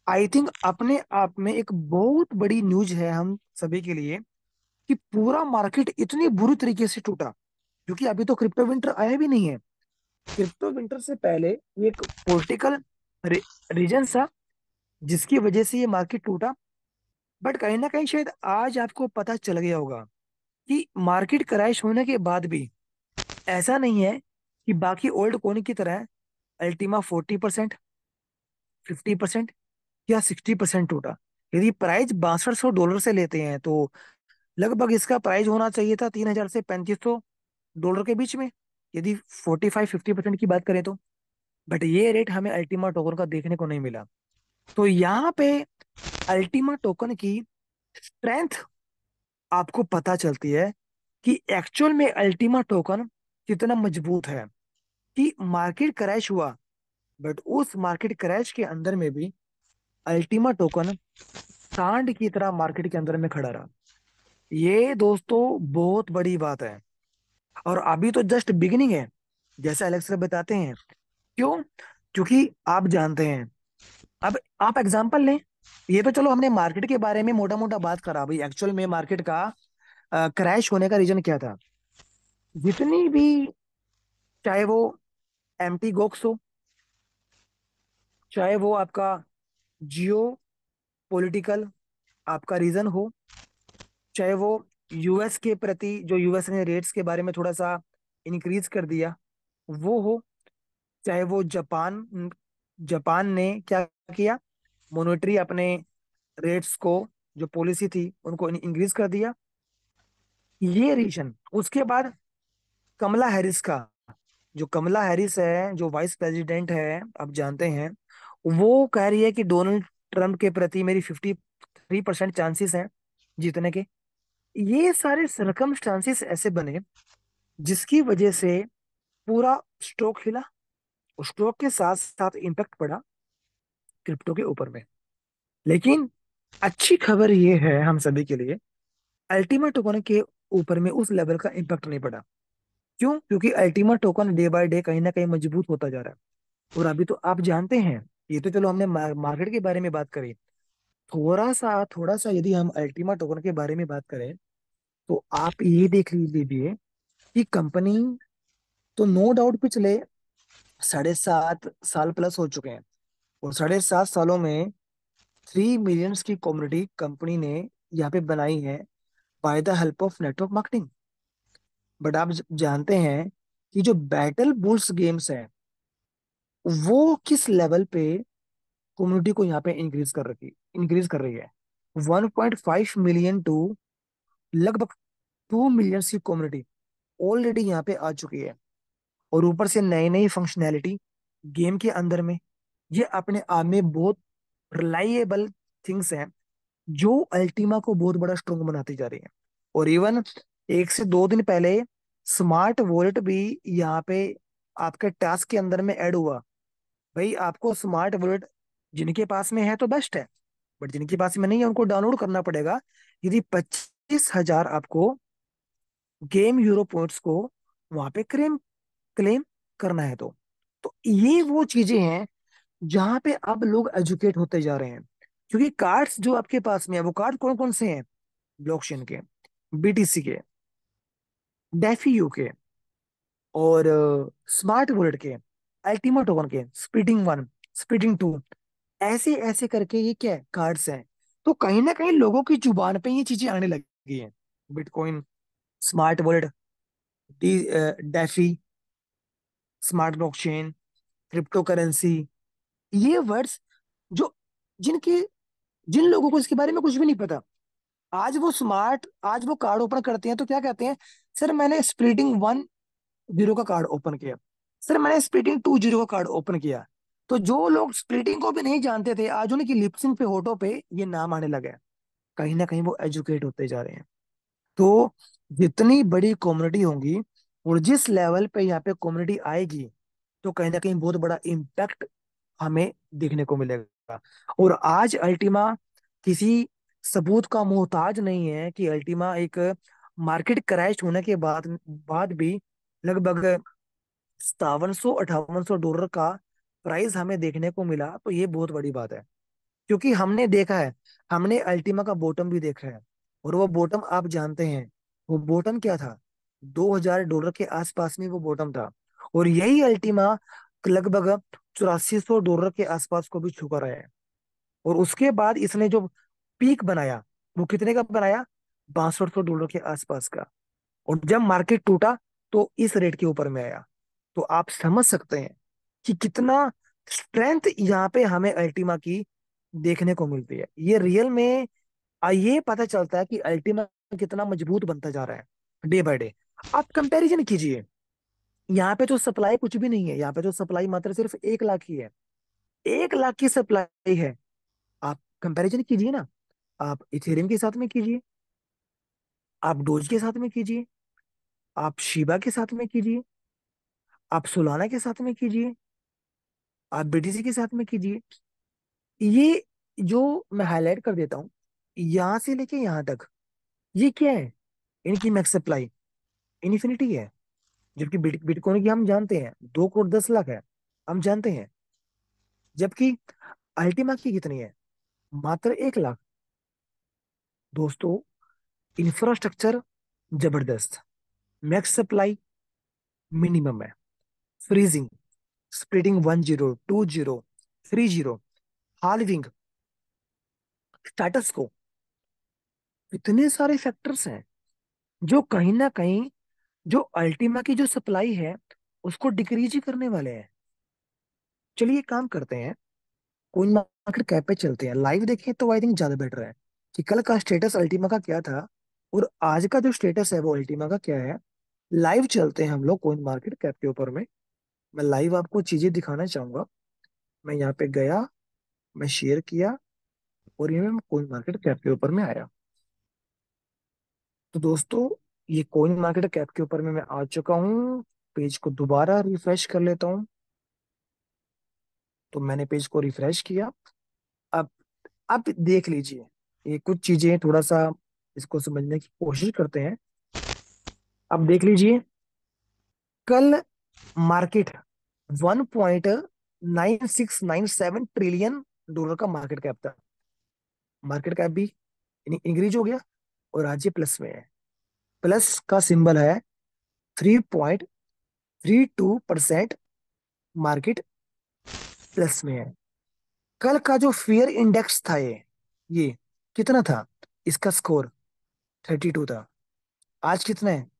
आई थिंक अपने आप में एक बहुत बड़ी न्यूज है हम सभी के लिए कि पूरा मार्केट इतनी बुरी तरीके से टूटा, क्योंकि अभी तो क्रिप्टो विंटर आया भी नहीं है। क्रिप्टो विंटर से पहले ये एक पॉलिटिकल रीजन था जिसकी वजह से ये मार्केट टूटा। बट कहीं ना कहीं शायद आज आपको पता चल गया होगा कि मार्केट क्रैश होने के बाद भी ऐसा नहीं है कि बाकी ओल्ड कॉइन की तरह अल्टीमा 40%, 50% या 60% टूटा। यदि प्राइस $6200 से लेते हैं तो लगभग इसका प्राइस होना चाहिए था 3000 से $3500 के बीच में, यदि 45-50% की बात करें तो। बट ये रेट हमें अल्टीमा टोकन का देखने को नहीं मिला। तो यहाँ पे अल्टीमा टोकन की स्ट्रेंथ आपको पता चलती है कि एक्चुअल में अल्टीमा टोकन कितना मजबूत है। कि मार्केट क्रैश हुआ, बट उस मार्केट क्रैश के अंदर में भी अल्टीमा टोकन सांड की तरह मार्केट के अंदर में खड़ा रहा। ये दोस्तों बहुत बड़ी बात है। और अभी तो जस्ट बिगिनिंग है, जैसे अलेक्स सर बताते हैं। क्यों? क्योंकि आप जानते हैं, अब आप एग्जांपल लें। ये तो चलो हमने मार्केट के बारे में मोटा मोटा बात करा भाई, एक्चुअल में मार्केट का क्रैश होने का रीजन क्या था। जितनी भी, चाहे वो एमटी गोक्स हो, चाहे वो आपका जियो पॉलिटिकल आपका रीजन हो, चाहे वो यूएस के प्रति जो यूएस ने रेट्स के बारे में थोड़ा सा इंक्रीज कर दिया वो हो, चाहे वो जापान जापान ने क्या किया, मॉनेटरी अपने रेट्स को, जो पॉलिसी थी उनको इंक्रीज कर दिया, ये रीजन। उसके बाद कमला हैरिस का, जो कमला हैरिस है जो वाइस प्रेसिडेंट है, आप जानते हैं, वो कह रही है कि डोनाल्ड ट्रम्प के प्रति मेरी 53% चांसेस हैं जीतने के। ये सारे सरकमस्टांसिस ऐसे बने जिसकी वजह से पूरा स्टॉक हिला। स्टॉक के साथ साथ इम्पैक्ट पड़ा क्रिप्टो के ऊपर में। लेकिन अच्छी खबर ये है हम सभी के लिए, अल्टीमेट टोकन के ऊपर में उस लेवल का इम्पैक्ट नहीं पड़ा। क्यों? क्योंकि ultimate token day by day कहीं ना कहीं मजबूत होता जा रहा है। और अभी तो आप जानते हैं, ये तो चलो हमने मार्केट के बारे में बात करी। थोड़ा सा यदि हम अल्टीमा टोकन के बारे में बात करें तो आप ये देख लीजिए कि कंपनी तो नो डाउट पिछले 7.5 साल प्लस हो चुके हैं। और 7.5 सालों में 3 मिलियंस की कम्युनिटी कंपनी ने यहाँ पे बनाई है by the help of network marketing. But आप जानते हैं कि जो बैटल बुल्स गेम्स है वो किस लेवल पे कम्युनिटी को यहाँ पे इंक्रीज कर रही है। 1.5 मिलियन टू लगभग 2 मिलियन की कम्युनिटी ऑलरेडी यहाँ पे आ चुकी है। और ऊपर से नई नई फंक्शनैलिटी गेम के अंदर में, ये अपने आप में बहुत रिलायबल थिंग्स हैं जो अल्टीमा को बहुत बड़ा स्ट्रोंग बनाती जा रही है। और इवन 1 से 2 दिन पहले स्मार्ट वॉलेट भी यहाँ पे आपके टास्क के अंदर में ऐड हुआ। भाई आपको स्मार्ट वॉलेट जिनके पास में है तो बेस्ट है, बट जिनके पास में नहीं है उनको डाउनलोड करना पड़ेगा यदि 25,000 आपको गेम यूरो पॉइंट्स को वहां पे क्लेम क्लेम करना है तो ये वो चीजें हैं जहां पे अब लोग एजुकेट होते जा रहे हैं। क्योंकि कार्ड्स जो आपके पास में है वो कार्ड कौन कौन से हैं? ब्लॉकचेन के, बीटीसी के, डेफीयू के, और स्मार्ट वॉलेट के, अल्टीमा टोकन के, स्पीडिंग 1, स्पीडिंग 2, ऐसे ऐसे करके ये क्या है, कार्ड्स हैं। तो कहीं ना कहीं लोगों की जुबान पे ये चीजें आने लगी हैं। Bitcoin, smart wallet, DeFi, smart blockchain, crypto currency, ये वर्ड्स जो जिनके जिन लोगों को इसके बारे में कुछ भी नहीं पता, आज वो कार्ड ओपन करते हैं तो क्या कहते हैं, सर मैंने स्प्लिटिंग 1 0 का कार्ड ओपन किया, सर मैंने स्प्लिटिंग 2 0 का कार्ड ओपन किया। तो जो लोग स्प्लिटिंग को भी नहीं जानते थे आज उनकी लिपसिंग पे, होठों पे ये नाम आने लगे हैं। कहीं ना कहीं वो एजुकेट होते जा रहे हैं। तो जितनी बड़ी कम्युनिटी होगी और जिस लेवल पे यहाँ पे कम्युनिटी आएगी तो कहीं ना कहीं बहुत बड़ा इम्पैक्ट हमें देखने को मिलेगा। और आज अल्टीमा किसी सबूत का मोहताज नहीं है कि अल्टीमा एक मार्केट क्रैश होने के बाद भी लगभग $5700-5800 का प्राइस हमें देखने को मिला, तो ये बहुत बड़ी बात है। क्योंकि हमने देखा है, हमने अल्टीमा का बॉटम भी देखा है। और वो बॉटम आप जानते हैं, वो बॉटम क्या था? $2000 के आसपास में वो बॉटम था। और यही अल्टीमा लगभग $8400 के आसपास को भी छू रहा है। और उसके बाद इसने जो पीक बनाया वो कितने का बनाया, $6200 के आसपास का। और जब मार्केट टूटा तो इस रेट के ऊपर में आया। तो आप समझ सकते हैं कि कितना स्ट्रेंथ यहाँ पे हमें अल्टीमा की देखने को मिलती है। ये रियल में ये पता चलता है कि अल्टीमा कितना मजबूत बनता जा रहा है डे बाय डे। आप कंपैरिजन कीजिए, यहाँ पे जो सप्लाई कुछ भी नहीं है, यहाँ पे जो सप्लाई मात्र सिर्फ 1 लाख ही है। 1 लाख की सप्लाई है। आप कंपैरिजन कीजिए ना, आप इथेरियम के साथ में कीजिए, आप डोज के साथ में कीजिए, आप शिबा के साथ में कीजिए, आप सोलाना के साथ में कीजिए, आप बीटीसी के साथ में कीजिए। ये जो मैं हाईलाइट कर देता हूँ, यहां से लेके यहां तक ये क्या है, इनकी मैक्स सप्लाई इन्फिनिटी है। जबकि बिटकॉइन की हम जानते हैं 2 करोड़ 10 लाख है, हम जानते हैं। जबकि अल्टीमा की कितनी है, मात्र 1 लाख। दोस्तों, इंफ्रास्ट्रक्चर जबरदस्त, मैक्स सप्लाई मिनिमम है, फ्रीजिंग, स्प्लिटिंग 10 20 30, हाल्विंग, स्टेटस को, इतने सारे फैक्टर्स हैं जो कहीं ना कहीं जो अल्टीमा की जो सप्लाई है उसको डिक्रीज ही करने वाले हैं। चलिए काम करते हैं, कोइन मार्केट कैप पे चलते हैं, लाइव देखें तो आई थिंक ज्यादा बेटर है कि कल का स्टेटस अल्टीमा का क्या था और आज का जो स्टेटस है वो अल्टीमा का क्या है। लाइव चलते हैं हम लोग कोइन मार्केट कैप के ऊपर में। मैं लाइव आपको चीजें दिखाना चाहूंगा। मैं यहाँ पे गया, मैं शेयर किया और ये मैं कोइन मार्केट कैप के ऊपर में आया। तो दोस्तों, ये कोइन मार्केट कैप के ऊपर में मैं आ चुका हूँ। पेज को दोबारा रिफ्रेश कर लेता हूँ। तो मैंने पेज को रिफ्रेश किया। अब अब देख लीजिए, ये कुछ चीजें थोड़ा सा इसको समझने की कोशिश करते हैं। अब देख लीजिए, कल मार्केट 1.9697 ट्रिलियन डॉलर का मार्केट कैप था। मार्केट कैप भी इंक्रीज हो गया और आज ये प्लस में है। प्लस का सिंबल है, 3.32% मार्केट प्लस में है। कल का जो फेयर इंडेक्स था ये कितना था, इसका स्कोर 32 था। आज कितना है,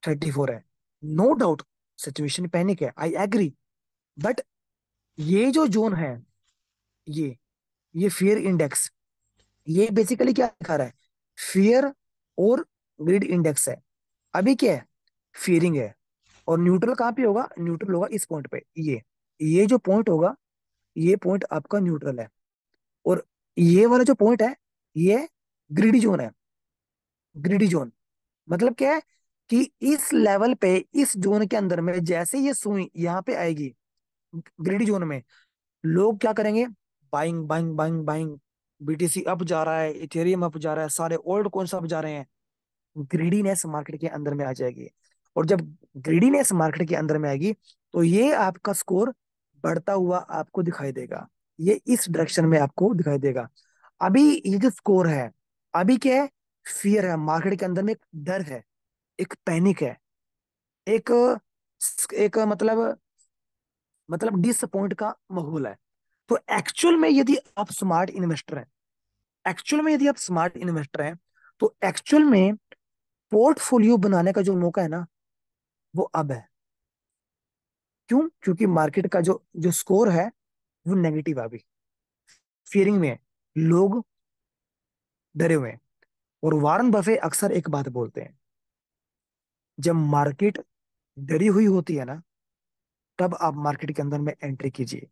34 है। नो डाउट सिचुएशन पैनिक है, आई एग्री। बट ये जो जोन है, ये ये फियर इंडेक्स, ये बेसिकली क्या दिखा रहा है, फियर और ग्रीड इंडेक्स है। अभी क्या है, फियरिंग है। और न्यूट्रल कहाँ पे होगा, न्यूट्रल होगा इस पॉइंट पे। ये जो पॉइंट होगा, ये पॉइंट आपका न्यूट्रल है। और ये वाला जो पॉइंट है, ये ग्रीडी जोन है। ग्रीडी जोन मतलब क्या है कि इस लेवल पे, इस जोन के अंदर में जैसे ये सुई यहाँ पे आएगी ग्रीडी जोन में, लोग क्या करेंगे, buying buying buying buying. BTC up जा रहा है, इथेरियम अप जा रहा है, सारे ओल्ड कॉइन्स अप जा रहे हैं। ग्रीडीनेस मार्केट के अंदर में आ जाएगी। और जब ग्रीडीनेस मार्केट के अंदर में आएगी तो ये आपका स्कोर बढ़ता हुआ आपको दिखाई देगा। ये इस डायरेक्शन में आपको दिखाई देगा। अभी ये जो स्कोर है, अभी क्या है, फियर है मार्केट के अंदर में, एक डर है, एक पैनिक है, एक एक मतलब डिसअपॉइंट का माहौल है। तो एक्चुअल में यदि आप स्मार्ट इन्वेस्टर हैं, एक्चुअल में यदि आप स्मार्ट इन्वेस्टर हैं, तो एक्चुअल में पोर्टफोलियो बनाने का जो मौका है ना, वो अब है। क्यों, क्योंकि मार्केट का जो जो स्कोर है वो नेगेटिव है, अभी फियरिंग में है, लोग डरे हुए हैं। और वारन बफे अक्सर एक बात बोलते हैं, जब मार्केट डरी हुई होती है ना, तब आप मार्केट के अंदर में एंट्री कीजिए।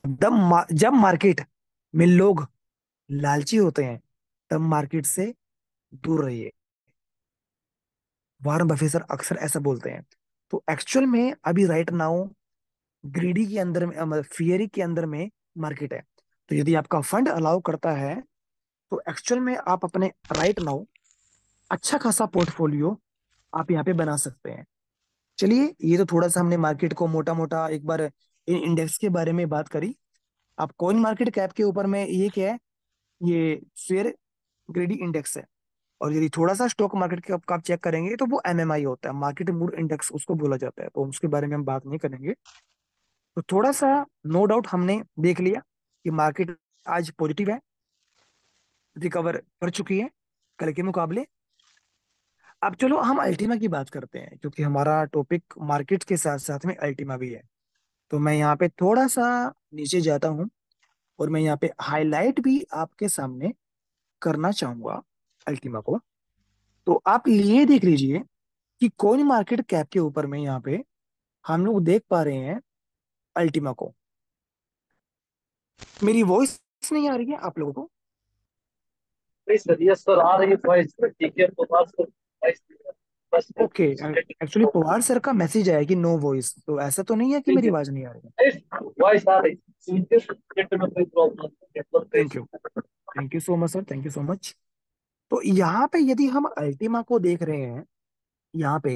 जब मार्केट में लोग लालची होते हैं, तब मार्केट से दूर रहिए। वारन बफे सर अक्सर ऐसा बोलते हैं। तो एक्चुअल में अभी राइट नाउ ग्रीडी के अंदर में, मतलब फियरी के अंदर में मार्केट है। तो यदि आपका फंड अलाउ करता है तो एक्चुअल में आप अपने राइट नाउ अच्छा खासा पोर्टफोलियो आप यहाँ पे बना सकते हैं। चलिए, ये तो थोड़ा सा हमने मार्केट को मोटा मोटा एक बार इंडेक्स के बारे में बात करी। अब कॉइन मार्केट कैप के ऊपर में ये क्या है, ये फेयर ग्रेडी इंडेक्स है। और यदि थोड़ा सा स्टॉक मार्केट का आप चेक करेंगे तो वो एमएमआई होता है, मार्केट मूड इंडेक्स उसको बोला जाता है, तो उसके बारे में हम बात नहीं करेंगे। तो थोड़ा सा नो डाउट हमने देख लिया कि मार्केट आज पॉजिटिव है, रिकवर कर चुकी है कल के मुकाबले। अब चलो हम अल्टीमा की बात करते हैं, क्योंकि हमारा टॉपिक मार्केट के साथ साथ में अल्टीमा भी है। तो मैं यहाँ पे थोड़ा सा नीचे जाता हूँ और मैं यहाँ पे हाईलाइट भी आपके सामने करना चाहूंगा अल्टीमा को। तो आप लिए देख लीजिए कि कौन मार्केट कैप के ऊपर में यहाँ पे हम लोग देख पा रहे हैं अल्टीमा को। मेरी वॉइस नहीं आ रही है आप लोगों को? नहीं सर, यस सर, आ रही है वॉइस, ठीक है, तो बात सर वॉइस बस ओके। एक्चुअली पवार सर का मैसेज आया कि नो वॉइस, तो ऐसा तो नहीं है कि ठीक मेरी है, आवाज नहीं आ रही है? वॉइस आ रही है, नेट में कोई प्रॉब्लम नहीं thank you. Thank you so much sir, thank you so much. तो यहाँ पे यदि हम अल्टीमा को देख रहे हैं, यहाँ पे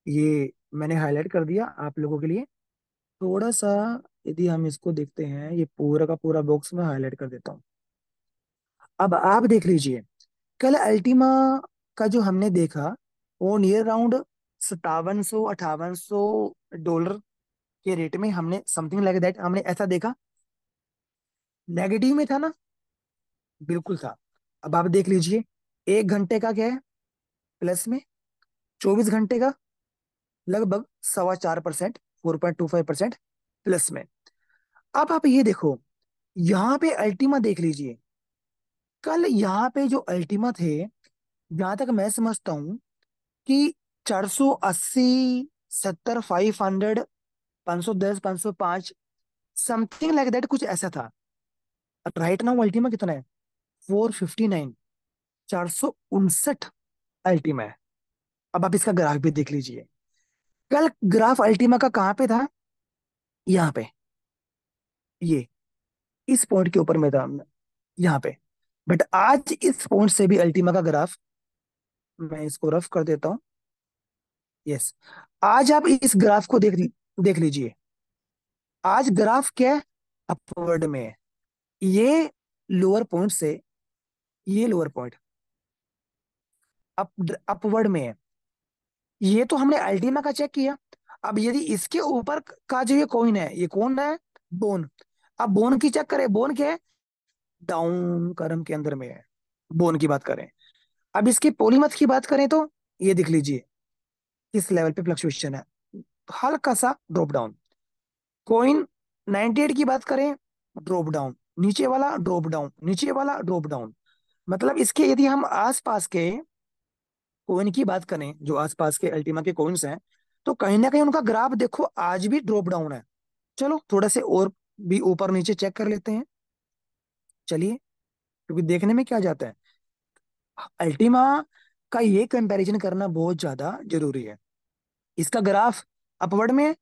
ये मैंने हाईलाइट कर दिया आप लोगों के लिए। थोड़ा सा यदि हम इसको देखते हैं, ये पूरा का पूरा बॉक्स में हाईलाइट कर देता हूँ। अब आप देख लीजिए, कल अल्टीमा का जो हमने देखा वो नियर अराउंड 5700 $5800 के रेट में हमने समथिंग लाइक दैट हमने ऐसा देखा। नेगेटिव में था ना? बिल्कुल था। अब आप देख लीजिए, 1 घंटे का क्या है प्लस में, 24 घंटे का लगभग 4.25%, 4.25% प्लस में। अब आप ये देखो, यहाँ पे अल्टीमा देख लीजिए, कल यहाँ पे जो अल्टीमा थे, जहां तक मैं समझता हूँ कि 480, 70, 500, 510, 505, समथिंग लाइक दैट कुछ ऐसा था। राइट नाउ अल्टीमा कितना है? 459, 459 अल्टीमा है। अब आप इसका ग्राफ भी देख लीजिए। कल ग्राफ अल्टीमा का कहाँ पे था? यहाँ पे, ये इस पॉइंट के ऊपर में था, यहाँ पे। बट आज इस पॉइंट से भी अल्टीमा का ग्राफ, मैं इसको रफ कर देता हूँ। यस, आज आप इस ग्राफ को देख लीजिए। आज ग्राफ क्या है? अपवर्ड में है। ये लोअर पॉइंट से ये लोअर पॉइंट अपवर्ड में है। ये तो हमने अल्टीमा का चेक किया। अब यदि इसके ऊपर का जो ये कॉइन है, ये कौन है? बोन। अब बोन की चेक करें, बोन क्या है? डाउन क्रम के अंदर में है, बोन की बात करें। अब इसके पॉलीमथ की बात करें तो ये देख लीजिए किस लेवल पे फ्लक्चुएशन है, हल्का सा ड्रॉप डाउन। कॉइन 98 की बात करें, ड्रॉप डाउन, नीचे वाला ड्रॉप डाउन, नीचे वाला ड्रॉप डाउन। मतलब इसके यदि हम आसपास के कॉइन की बात करें, जो आसपास के अल्टीमा के कॉइन्स हैं, तो कहीं ना कहीं उनका ग्राफ देखो आज भी ड्रॉप डाउन है। चलो थोड़ा से और भी ऊपर नीचे चेक कर लेते हैं, चलिए। क्योंकि देखने में क्या जाता है, अल्टीमा का ये कंपैरिजन करना बहुत ज्यादा जरूरी है। इसका ग्राफ अपवर्ड में है,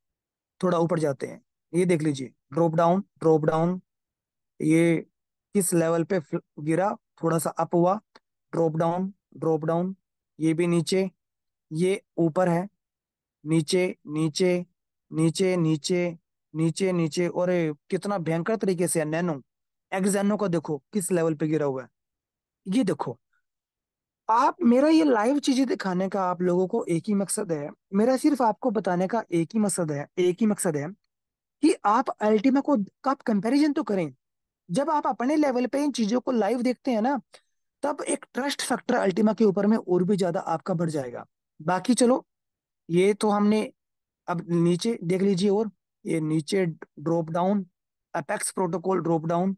थोड़ा ऊपर जाते हैं, ये देख लीजिए, ड्रॉप डाउन, ड्रॉप डाउन। ये किस लेवल पे गिरा, थोड़ा सा अप हुआ, ड्रॉप डाउन, ड्रॉप डाउन। ये भी नीचे, ये ऊपर है, नीचे, नीचे, नीचे, नीचे, नीचे, नीचे। और ये कितना भयंकर तरीके से है। नैनो एक्सैनो का देखो किस लेवल पे गिरा हुआ है, ये देखो। आप, मेरा ये लाइव चीजें दिखाने का आप लोगों को एक ही मकसद है, मेरा सिर्फ आपको बताने का एक ही मकसद है, एक ही मकसद है कि आप अल्टीमा को का आप कंपैरिजन तो करें। जब आप अपने लेवल पे इन चीजों को लाइव देखते हैं ना, तब एक ट्रस्ट फैक्टर अल्टीमा के ऊपर में और भी ज्यादा आपका बढ़ जाएगा। बाकी चलो, ये तो हमने, अब नीचे देख लीजिए, और ये नीचे drop down, apex protocol drop down,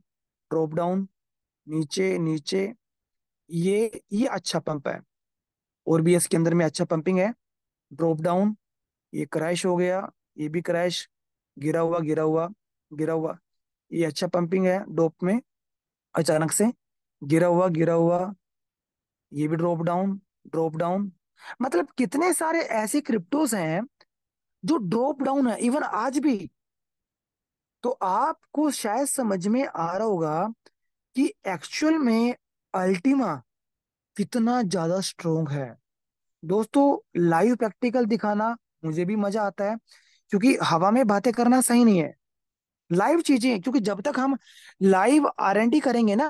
drop down, नीचे, नीचे। ये अच्छा पंप है, और भी इसके अंदर में अच्छा पंपिंग है। ड्रॉप डाउन, ये क्रैश हो गया, ये भी क्रैश, गिरा हुआ, गिरा हुआ, गिरा हुआ। ये अच्छा पंपिंग है ड्रॉप में, अचानक से गिरा हुआ, गिरा हुआ। ये भी ड्रॉप डाउन, ड्रॉप डाउन। मतलब कितने सारे ऐसे क्रिप्टोस हैं जो ड्रॉप डाउन है इवन आज भी। तो आपको शायद समझ में आ रहा होगा कि एक्चुअल में अल्टीमा कितना ज्यादा स्ट्रोंग है। दोस्तों, लाइव प्रैक्टिकल दिखाना मुझे भी मजा आता है, क्योंकि हवा में बातें करना सही नहीं है। लाइव चीजें, क्योंकि जब तक हम लाइव आरएनडी करेंगे ना,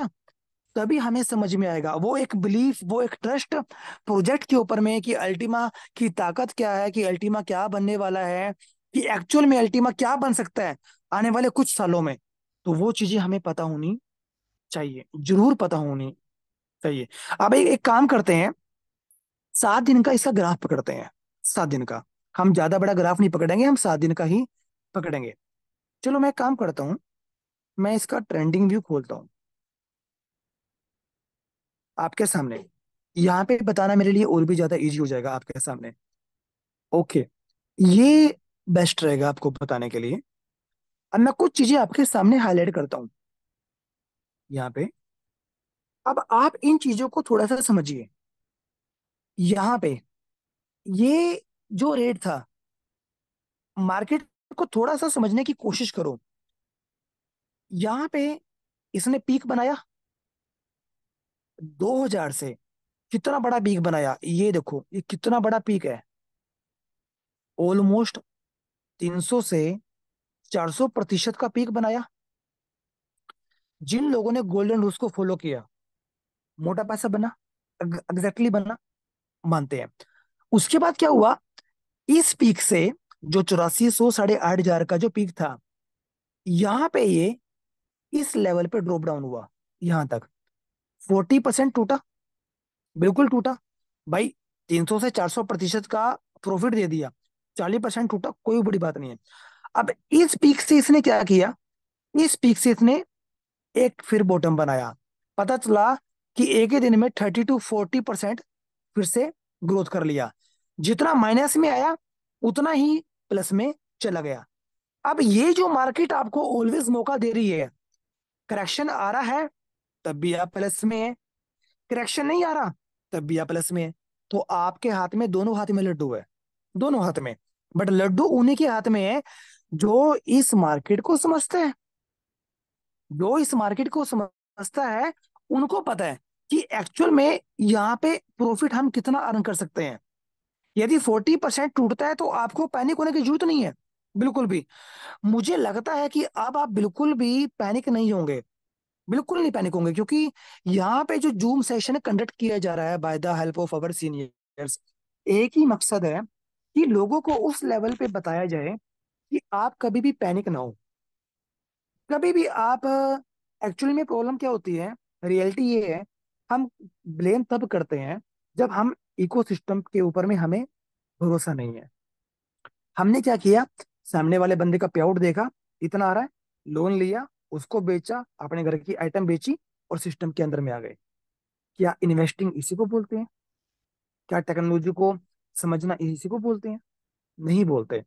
तभी हमें समझ में आएगा। वो एक बिलीफ, वो एक ट्रस्ट प्रोजेक्ट के ऊपर में कि अल्टीमा की ताकत क्या है, कि अल्टीमा क्या बनने वाला है, कि एक्चुअल में अल्टीमा क्या बन सकता है आने वाले कुछ सालों में। तो वो चीजें हमें पता होनी चाहिए, जरूर पता होनी चाहिए। अब एक काम करते हैं, 7 दिन का इसका ग्राफ पकड़ते हैं। 7 दिन का, हम ज्यादा बड़ा ग्राफ नहीं पकड़ेंगे, हम 7 दिन का ही पकड़ेंगे। चलो मैं एक काम करता हूँ, मैं इसका ट्रेंडिंग व्यू खोलता हूँ आपके सामने। यहाँ पे बताना मेरे लिए और भी ज्यादा इजी हो जाएगा आपके सामने। ओके, ये बेस्ट रहेगा आपको बताने के लिए। अब मैं कुछ चीजें आपके सामने हाईलाइट करता हूँ यहाँ पे। अब आप इन चीजों को थोड़ा सा समझिए। यहाँ पे ये जो रेट था, मार्केट को थोड़ा सा समझने की कोशिश करो। यहाँ पे इसने पीक बनाया 2000 से। कितना बड़ा पीक बनाया, ये देखो, ये कितना बड़ा पीक है। ऑलमोस्ट 300 से 400% का पीक बनाया। जिन लोगों ने गोल्डन रूल्स को फॉलो किया, मोटा पैसा बना, एग्जैक्टली बना, मानते हैं। उसके बाद क्या हुआ, इस पीक से जो 8400 8,500 का जो पीक था, यहाँ पे ये इस लेवल पे ड्रॉप डाउन हुआ। यहां तक 40% टूटा, बिल्कुल टूटा भाई। 300 से 400% का प्रॉफिट दे दिया, 40% टूटा, कोई बड़ी बात नहीं है। अब इस पीक से इसने क्या किया, इस पीक से इसने एक फिर बॉटम बनाया। पता चला कि एक ही दिन में 30 to 40% फिर से ग्रोथ कर लिया। जितना माइनस में आया उतना ही प्लस में चला गया। अब ये जो मार्केट आपको ऑलवेज मौका दे रही है, करेक्शन आ रहा है तब भी आप प्लस में है, करेक्शन नहीं आ रहा तब भी आप प्लस में है। तो आपके हाथ में, दोनों हाथ में लड्डू है, दोनों हाथ में। बट लड्डू उन्हीं के हाथ में है जो इस मार्केट को समझते हैं। जो इस मार्केट को समझता है, उनको पता है कि एक्चुअल में यहाँ पे प्रॉफिट हम कितना अर्न कर सकते हैं। यदि 40% टूटता है तो आपको पैनिक होने की जरूरत नहीं है, बिल्कुल भी। मुझे लगता है कि अब आप बिल्कुल भी पैनिक नहीं होंगे, बिल्कुल नहीं पैनिक होंगे, क्योंकि यहाँ पे जो जूम सेशन कंडक्ट किया जा रहा है by the help of our seniors, एक ही मकसद है कि लोगों को उस लेवल पे बताया जाए कि आप कभी भी पैनिक ना हो, कभी भी आप। एक्चुअली में प्रॉब्लम क्या होती है, रियलिटी ये है, हम ब्लेम तब करते हैं जब हम इकोसिस्टम के ऊपर में हमें भरोसा नहीं है। हमने क्या किया, सामने वाले बंदे का पे आउट देखा, इतना आ रहा है, लोन लिया, उसको बेचा, अपने घर की आइटम बेची और सिस्टम के अंदर में आ गए। क्या इन्वेस्टिंग इसी को बोलते हैं? क्या टेक्नोलॉजी को समझना इसी को बोलते हैं? नहीं बोलते।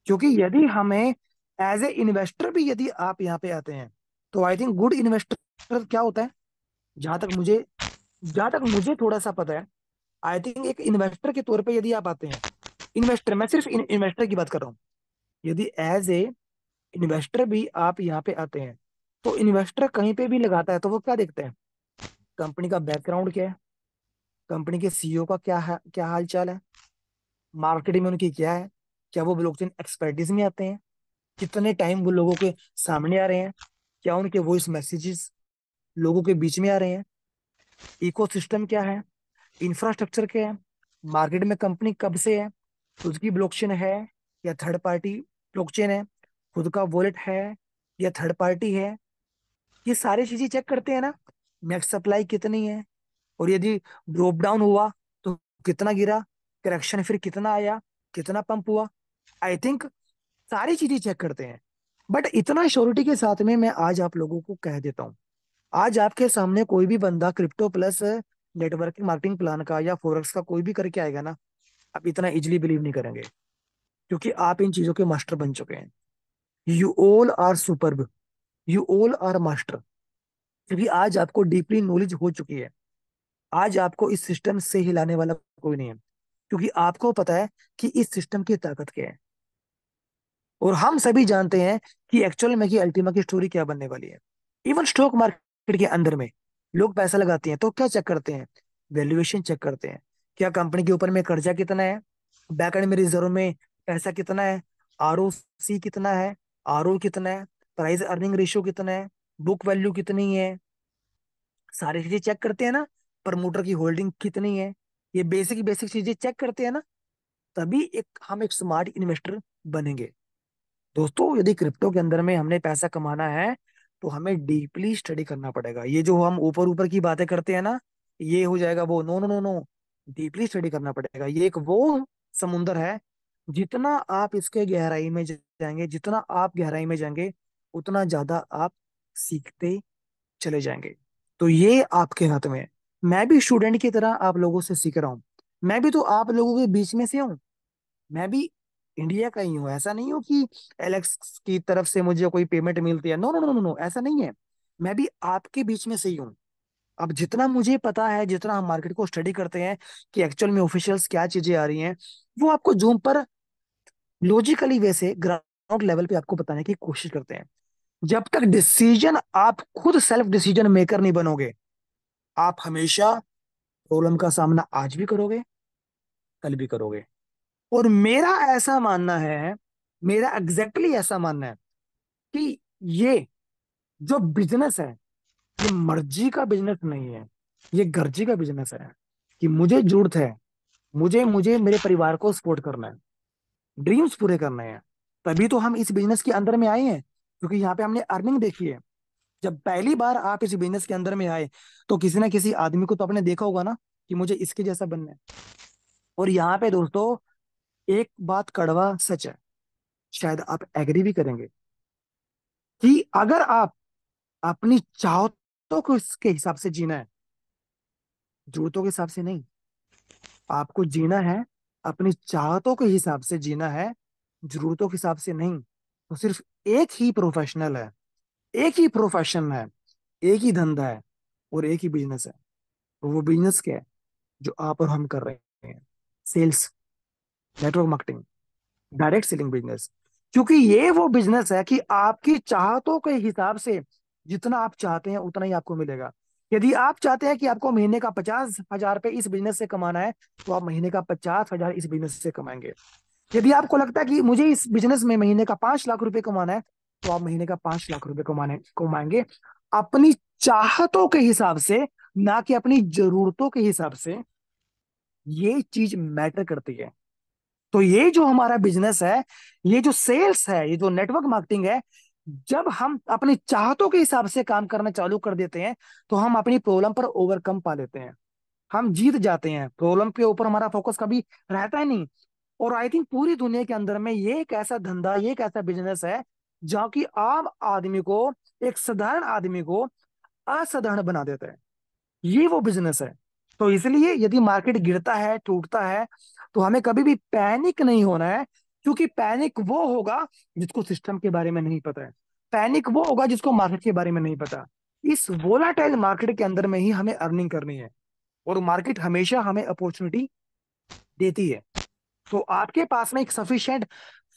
क्योंकि यदि हमें एज ए इन्वेस्टर भी यदि आप यहाँ पे आते हैं, तो आई थिंक गुड इन्वेस्टर क्या होता है, जहां तक मुझे जहां तक मुझे थोड़ा सा पता है, आई थिंक एक इन्वेस्टर के तौर पे यदि आप आते हैं, इन्वेस्टर, मैं सिर्फ इन्वेस्टर की बात कर रहा हूँ, यदि एज ए इन्वेस्टर भी आप यहाँ पे आते हैं, तो इन्वेस्टर कहीं पे भी लगाता है तो वो क्या देखते हैं, कंपनी का बैकग्राउंड क्या है, कंपनी के सीईओ का क्या हाल चाल है, मार्केटिंग में उनकी क्या है, क्या वो ब्लॉकचेन एक्सपर्टीज में आते हैं, कितने टाइम वो लोगों के सामने आ रहे हैं, क्या उनके वॉइस मैसेजेस लोगों के बीच में आ रहे हैं, इकोसिस्टम क्या है, इंफ्रास्ट्रक्चर क्या है, मार्केट में कंपनी कब से है, खुद की ब्लॉकचेन है या थर्ड पार्टी ब्लॉकचेन है, खुद का वॉलेट है या थर्ड पार्टी है, ये सारी चीजें चेक करते हैं ना। नेक्स्ट सप्लाई कितनी है, और यदि ड्रॉप डाउन हुआ तो कितना गिरा, करेक्शन फिर कितना आया, कितना पंप हुआ, आई थिंक सारी चीजें चेक करते हैं। बट इतना श्योरिटी के साथ में मैं आज आप लोगों को कह देता हूँ, आज आपके सामने कोई भी बंदा crypto plus networking marketing plan का या फोरेक्स का कोई भी करके आएगा ना, आप इतना इजिली बिलीव नहीं करेंगे, क्योंकि आप इन चीजों के मास्टर बन चुके हैं। You all are superb, you all are master. क्योंकि आज आपको डीपली नॉलेज हो चुकी है, आज आपको इस सिस्टम से हिलाने वाला कोई नहीं है, क्योंकि आपको पता है कि इस सिस्टम की ताकत क्या है। और हम सभी जानते हैं कि एक्चुअल में कि अल्टीमा की स्टोरी क्या बनने वाली है। इवन स्टॉक मार्केट के अंदर में लोग पैसा लगाते हैं तो क्या चेक करते हैं, वैल्यूएशन चेक करते हैं, क्या कंपनी के ऊपर में कर्जा कितना है, बैकएंड में रिजर्व में पैसा कितना है, आरओसी कितना है, आरओ कितना है, प्राइस अर्निंग रेशियो कितना है, बुक वैल्यू कितनी है, सारी चीजें चेक करते हैं ना, प्रमोटर की होल्डिंग कितनी है, ये बेसिक बेसिक चीजें चेक करते हैं ना, तभी एक हम एक स्मार्ट इन्वेस्टर बनेंगे। दोस्तों, यदि क्रिप्टो के अंदर में हमने पैसा कमाना है तो हमें डीपली स्टडी करना पड़ेगा। ये जो हम ऊपर ऊपर की बातें करते हैं ना, ये हो जाएगा वो, no no no no, deeply study करना पड़ेगा। ये एक वो समुंदर है, जितना आप इसके गहराई में जाएंगे, जितना आप गहराई में जाएंगे, उतना ज्यादा आप सीखते चले जाएंगे। तो ये आपके हाथ में है। मैं भी स्टूडेंट की तरह आप लोगों से सीख रहा हूँ। मैं भी तो आप लोगों के बीच में से हूँ। मैं भी इंडिया का ही हूँ। ऐसा नहीं हो कि एलेक्स की तरफ से मुझे कोई पेमेंट मिलती है, no no no no no, ऐसा नहीं है। मैं भी आपके बीच में से ही हूँ। अब जितना मुझे पता है, जितना हम मार्केट को स्टडी करते हैं कि एक्चुअल में ऑफिशियल्स क्या चीजें आ रही हैं, वो आपको जूम पर लॉजिकली वैसे ग्राउंड लेवल पे आपको बताने की कोशिश करते हैं। जब तक डिसीजन आप खुद सेल्फ डिसीजन मेकर नहीं बनोगे, आप हमेशा प्रॉब्लम का सामना आज भी करोगे, कल भी करोगे। और मेरा ऐसा मानना है, मेरा एग्जैक्टली ऐसा मानना है कि ये जो बिजनेस है, ये मर्जी का बिजनेस नहीं है, ये गर्जी का बिजनेस है। कि मुझे जरूरत है, मुझे मुझे मेरे परिवार को सपोर्ट करना है, ड्रीम्स पूरे करने हैं, तभी तो हम इस बिजनेस के अंदर में आए हैं। क्योंकि यहाँ पे हमने अर्निंग देखी है। जब पहली बार आप इस बिजनेस के अंदर में आए, तो किसी ना किसी आदमी को तो आपने देखा होगा ना, कि मुझे इसके जैसा बनना है। और यहाँ पे दोस्तों, एक बात कड़वा सच है, शायद आप एग्री भी करेंगे, कि अगर आप अपनी चाहतों को इसके हिसाब से जीना है, जरूरतों के हिसाब से नहीं, आपको जीना है अपनी चाहतों के हिसाब से जीना है, जरूरतों के हिसाब से नहीं। तो सिर्फ एक ही प्रोफेशनल है, एक ही प्रोफेशन है, एक ही धंधा है, और एक ही बिजनेस है। तो वो बिजनेस क्या है जो आप और हम कर रहे हैं? Sales, network marketing, direct selling business. क्योंकि ये वो बिजनेस है कि आपकी चाहतों के हिसाब से जितना आप चाहते हैं उतना ही आपको मिलेगा। यदि आप चाहते हैं कि आपको महीने का 50,000 रुपये इस बिजनेस से कमाना है, तो आप महीने का 50,000 इस बिजनेस से कमाएंगे। यदि आपको लगता है कि मुझे इस बिजनेस में महीने का 5 लाख रुपए कमाना है, तो आप महीने का 5 लाख रुपए कमाएंगे, अपनी चाहतों के हिसाब से, ना कि अपनी जरूरतों के हिसाब से। ये चीज मैटर करती है। तो ये जो हमारा बिजनेस है, ये जो सेल्स है, ये जो नेटवर्क मार्केटिंग है, जब हम अपनी चाहतों के हिसाब से काम करना चालू कर देते हैं, तो हम अपनी प्रॉब्लम पर ओवरकम पा लेते हैं। हम जीत जाते हैं। प्रॉब्लम के ऊपर हमारा फोकस कभी रहता ही नहीं। और आई थिंक पूरी दुनिया के अंदर में ये एक ऐसा धंधा, ये एक ऐसा बिजनेस है, जहाँ की आम आदमी को, एक साधारण आदमी को असाधारण बना देता है। ये वो बिजनेस है। तो इसलिए यदि मार्केट गिरता है, टूटता है, तो हमें कभी भी पैनिक नहीं होना है। क्योंकि पैनिक वो होगा जिसको सिस्टम के बारे में नहीं पता है। पैनिक वो होगा जिसको मार्केट के बारे में नहीं पता। इस वोलाटाइल मार्केट के अंदर में ही हमें अर्निंग करनी है। और मार्केट हमेशा हमें अपॉर्चुनिटी देती है। तो आपके पास में एक सफिशिएंट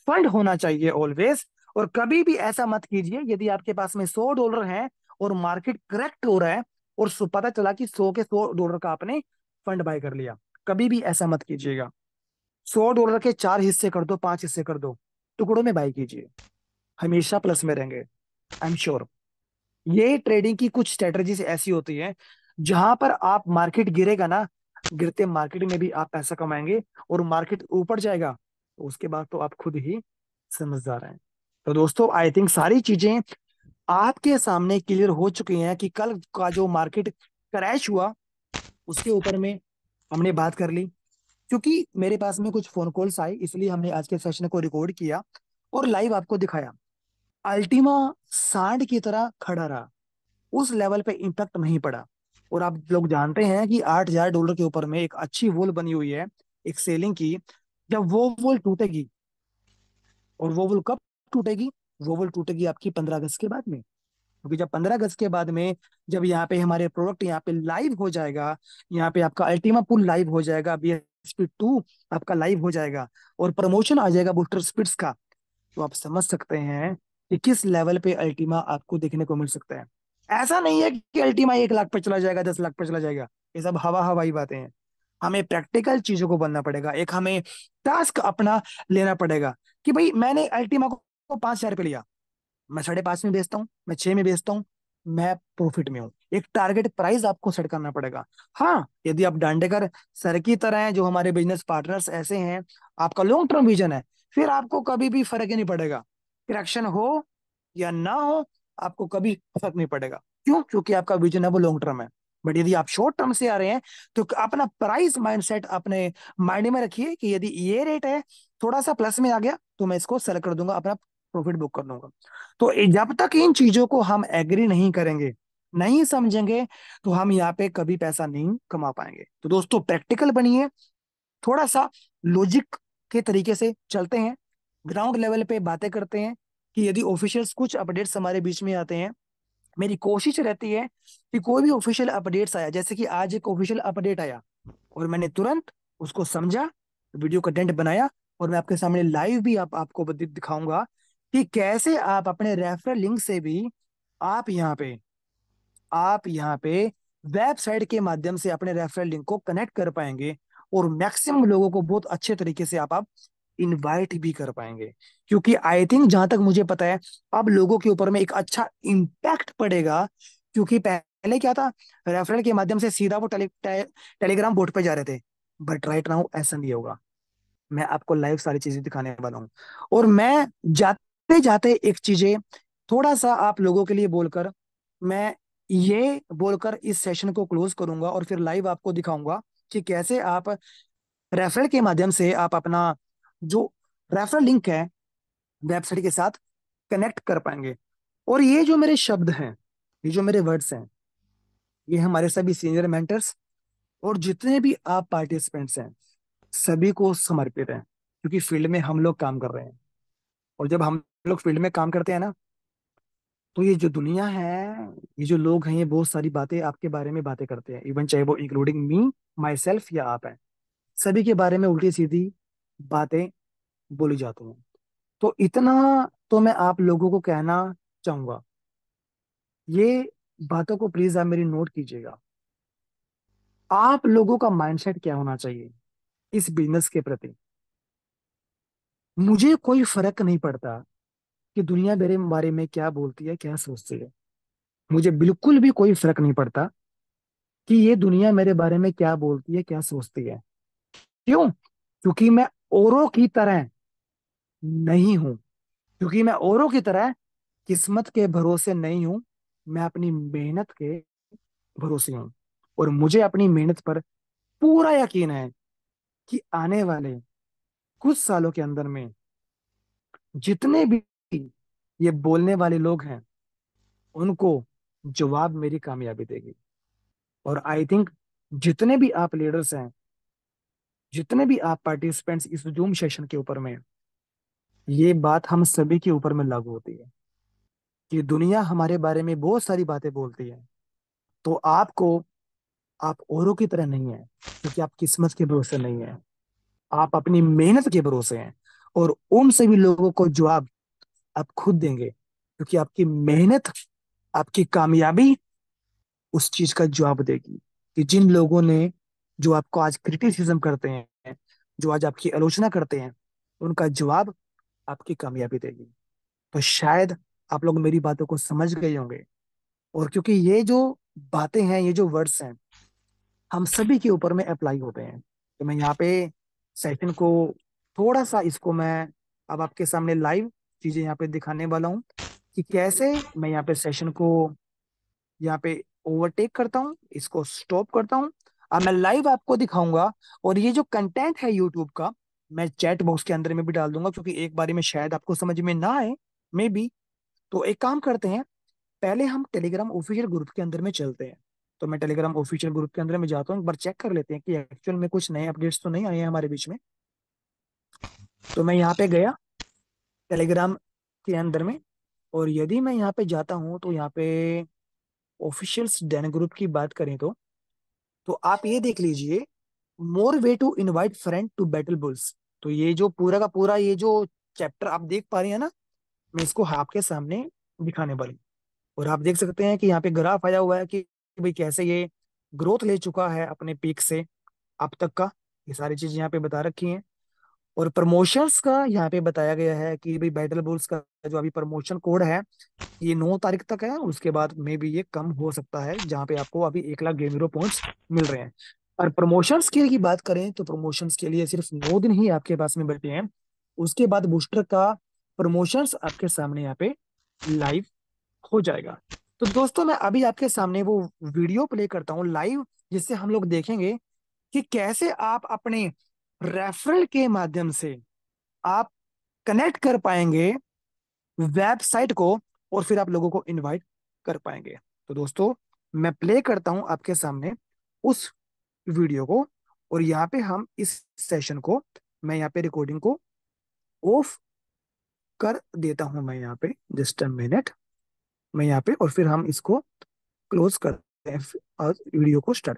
फंड होना चाहिए ऑलवेज। और कभी भी ऐसा मत कीजिए, यदि आपके पास में $100 है और मार्केट करेक्ट हो रहा है, और पता चला कि 100 के $100 का आपने फंड बाय कर लिया, कभी भी ऐसा मत कीजिएगा। $100 के 4 हिस्से कर दो, 5 हिस्से कर दो, टुकड़ों में बाय कीजिए, हमेशा प्लस में रहेंगे, आई एम श्योर। ये ट्रेडिंग की कुछ स्ट्रेटजीज ऐसी होती हैं, जहां पर आप, मार्केट गिरेगा ना, गिरते मार्केट में भी आप पैसा कमाएंगे, और मार्केट ऊपर जाएगा तो उसके बाद तो आप खुद ही समझदार हैं। तो दोस्तों, आई थिंक सारी चीजें आपके सामने क्लियर हो चुकी हैं कि कल का जो मार्केट क्रैश हुआ, उसके ऊपर में हमने बात कर ली। क्योंकि मेरे पास में कुछ फोन कॉल्स आई, इसलिए हमने आज के सेशन को रिकॉर्ड किया और लाइव आपको दिखाया। अल्टीमा सांड की तरह खड़ा रहा, उस लेवल पे इम्पैक्ट नहीं पड़ा। और आप लोग जानते हैं कि $8,000 के ऊपर में एक अच्छी वॉल बनी हुई है, एक सेलिंग की। जब वो वॉल टूटेगी, और वो वॉल कब टूटेगी? वो वॉल टूटेगी आपकी 15 अगस्त के बाद में। क्योंकि जब 15 अगस्त के बाद में, जब यहाँ पे हमारे प्रोडक्ट यहाँ पे लाइव हो जाएगा, यहाँ पे आपका अल्टीमा पुल लाइव हो जाएगा, BSP 2 आपका लाइव हो जाएगा, और प्रमोशन आ जाएगा बूस्टर स्पिट्स का, तो आप समझ सकते हैं कि किस लेवल पे अल्टीमा आपको देखने को मिल सकता है। ऐसा नहीं है कि अल्टीमा 1 लाख पे चला जाएगा, 10 लाख पे चला जाएगा। ये सब हवा हवाई बातें हैं। हमें प्रैक्टिकल चीजों को बनना पड़ेगा। एक हमें टास्क अपना लेना पड़ेगा, कि भाई मैंने अल्टीमा को 5,000 पे लिया, मैं 5.5 में बेचता हूँ, मैं 6 में बेचता हूँ, मैं प्रॉफिट में हूँ। एक टारगेट प्राइस आपको सेट करना पड़ेगा। हाँ, यदि आप डांडेकर सर की तरह हैं, जो हमारे बिजनेस पार्टनर्स ऐसे हैं, आपका लॉन्ग टर्म विजन है, फिर आपको कभी भी फर्क ही नहीं पड़ेगा। करैक्शन हो या ना हो, आपको कभी फर्क नहीं पड़ेगा। क्यों? क्योंकि आपका विजन है वो लॉन्ग टर्म है। बट यदि आप शॉर्ट टर्म से आ रहे हैं, तो अपना प्राइस माइंडसेट अपने माइंड में रखिए कि यदि ये रेट है, थोड़ा सा प्लस में आ गया तो मैं इसको सेल कर दूंगा, अपना प्रॉफिट बुक कर लूंगा। तो जब तक इन चीजों को हम एग्री नहीं करेंगे, नहीं समझेंगे, तो हम यहाँ पे कभी पैसा नहीं कमा पाएंगे। तो दोस्तों, प्रैक्टिकल बनिए, थोड़ा सा लॉजिक के तरीके से चलते हैं, ग्राउंड लेवल पे बातें करते हैं। कि यदि ऑफिशियल्स कुछ अपडेट्स हमारे बीच में आते हैं, मेरी कोशिश रहती है कि कोई भी ऑफिशियल अपडेट्स आया, जैसे कि आज एक ऑफिशियल अपडेट आया और मैंने तुरंत उसको समझा, वीडियो कंटेंट बनाया, और मैं आपके सामने लाइव भी आपको दिखाऊंगा कि कैसे आप अपने रेफरल लिंक से भी आप यहाँ पे आप यहाँ पे वेबसाइट के माध्यम से अपने रेफरल लिंक को कनेक्ट कर पाएंगे, और मैक्सिमम लोगों को बहुत अच्छे तरीके से आप इनवाइट भी कर पाएंगे। क्योंकि आई थिंक, जहां तक मुझे पता है, अब लोगों के ऊपर में एक अच्छा इम्पैक्ट पड़ेगा। क्योंकि पहले क्या था, रेफरल के माध्यम से सीधा वो टेलीग्राम बोट पे जा रहे थे। बट राइट नाउ ऐसा नहीं होगा। मैं आपको लाइव सारी चीजें दिखाने वाला हूँ। और मैं जाते जाते एक चीजें थोड़ा सा आप लोगों के लिए बोलकर, मैं ये बोलकर इस सेशन को क्लोज करूंगा, और फिर लाइव आपको दिखाऊंगा कि कैसे आप रेफरल के माध्यम से आप अपना जो रेफरल लिंक है वेबसाइट के साथ कनेक्ट कर पाएंगे। और ये जो मेरे शब्द हैं, ये जो मेरे वर्ड्स हैं, ये हमारे सभी सीनियर मेंटर्स और जितने भी आप पार्टिसिपेंट्स हैं, सभी को समर्पित है। क्योंकि फील्ड में हम लोग काम कर रहे हैं, और जब हम लोग फील्ड में काम करते हैं ना, तो ये जो दुनिया है, ये जो लोग हैं, ये बहुत सारी बातें आपके बारे में बातें करते हैं, इवन चाहे वो इंक्लूडिंग मी, माई सेल्फ, या आप हैं। सभी के बारे में उल्टी सीधी बातें बोली जाती हैं। तो इतना तो मैं आप लोगों को कहना चाहूंगा, ये बातों को प्लीज आप मेरी नोट कीजिएगा। आप लोगों का माइंडसेट क्या होना चाहिए इस बिजनेस के प्रति? मुझे कोई फर्क नहीं पड़ता कि दुनिया मेरे बारे में क्या बोलती है, क्या सोचती है। मुझे बिल्कुल भी कोई फर्क नहीं पड़ता कि ये दुनिया मेरे बारे में क्या बोलती है, क्या सोचती है। क्यों? क्योंकि मैं औरों की तरह नहीं हूं। क्योंकि मैं औरों की तरह किस्मत के भरोसे नहीं हूं। मैं अपनी मेहनत के भरोसे हूं। और मुझे अपनी मेहनत पर पूरा यकीन है कि आने वाले कुछ सालों के अंदर में जितने भी ये बोलने वाले लोग हैं, उनको जवाब मेरी कामयाबी देगी। और आई थिंक, जितने भी आप लीडर्स हैं, जितने भी आप पार्टिसिपेंट्स इस जूम सेशन के ऊपर में, ये बात हम सभी के ऊपर में लागू होती है कि दुनिया हमारे बारे में बहुत सारी बातें बोलती है। तो आप औरों की तरह नहीं है, क्योंकि आप किस्मत के भरोसे नहीं है। आप अपनी मेहनत के भरोसे हैं। और उन सभी लोगों को जवाब आप खुद देंगे, क्योंकि आपकी मेहनत, आपकी कामयाबी उस चीज का जवाब देगी। कि जिन लोगों ने, जो आपको आज क्रिटिसिज्म करते हैं, जो आज आपकी आलोचना करते हैं, उनका जवाब आपकी कामयाबी देगी। तो शायद आप लोग मेरी बातों को समझ गए होंगे। और क्योंकि ये जो बातें हैं, ये जो वर्ड्स हैं, हम सभी के ऊपर में अप्लाई होते हैं, तो मैं यहाँ पे सेशन को थोड़ा सा, इसको मैं अब आपके सामने लाइव चीजें यहाँ पे दिखाने वाला हूँ कि कैसे मैं यहाँ पे सेशन को यहाँ पे ओवरटेक करता हूँ, इसको स्टॉप करता हूँ। अब मैं लाइव आपको दिखाऊंगा। और ये जो कंटेंट है यूट्यूब का, मैं चैट बॉक्स के अंदर में भी डाल दूंगा, क्योंकि एक बारी में शायद आपको समझ में ना आए, मे बी। तो एक काम करते हैं, पहले हम टेलीग्राम ऑफिशियल ग्रुप के अंदर में चलते हैं। तो मैं टेलीग्राम ऑफिशियल ग्रुप के अंदर में जाता हूँ, एक बार चेक कर लेते हैं कि एक्चुअल में कुछ नए अपडेट्स तो नहीं आए हैं हमारे बीच में। तो मैं यहाँ पे गया टेलीग्राम के अंदर में, और यदि मैं यहाँ पे जाता हूँ, तो यहाँ पे ऑफिशियल्स डैन ग्रुप की बात करें, तो आप ये देख लीजिए, more way to invite friend to battle bulls. तो ये जो पूरा का पूरा ये जो चैप्टर आप देख पा रहे हैं ना, मैं इसको आपके सामने दिखाने वाली हूँ। और आप देख सकते हैं कि यहाँ पे ग्राफ आया हुआ है कि भाई कैसे ये ग्रोथ ले चुका है अपने पीक से अब तक का। ये सारी चीज यहाँ पे बता रखी हैं। और प्रमोशंस का यहाँ पे बताया गया है कि भाई बैटल बुल्स का जो अभी प्रमोशन कोड है ये 9 तारीख तक है, उसके बाद में भी ये कम हो सकता है, जहाँ पे आपको अभी 1 लाख गेम हीरो पॉइंट्स मिल रहे हैं। और प्रमोशंस के की बात करें तो प्रमोशंस के लिए सिर्फ 9 दिन ही आपके पास में बचे हैं। उसके बाद बूस्टर का प्रमोशंस आपके सामने यहाँ पे लाइव हो जाएगा। तो दोस्तों मैं अभी आपके सामने वो वीडियो प्ले करता हूँ लाइव, जिससे हम लोग देखेंगे कि कैसे आप अपने रेफरल के माध्यम से आप कनेक्ट कर पाएंगे वेबसाइट को, और फिर आप लोगों को इनवाइट कर पाएंगे। तो दोस्तों मैं प्ले करता हूं आपके सामने उस वीडियो को, और यहाँ पे हम इस सेशन को, मैं यहाँ पे रिकॉर्डिंग को ऑफ कर देता हूं, मैं यहाँ पे जस्ट अ मिनट, मैं यहाँ पे, और फिर हम इसको क्लोज करते हैं और वीडियो को स्टार्ट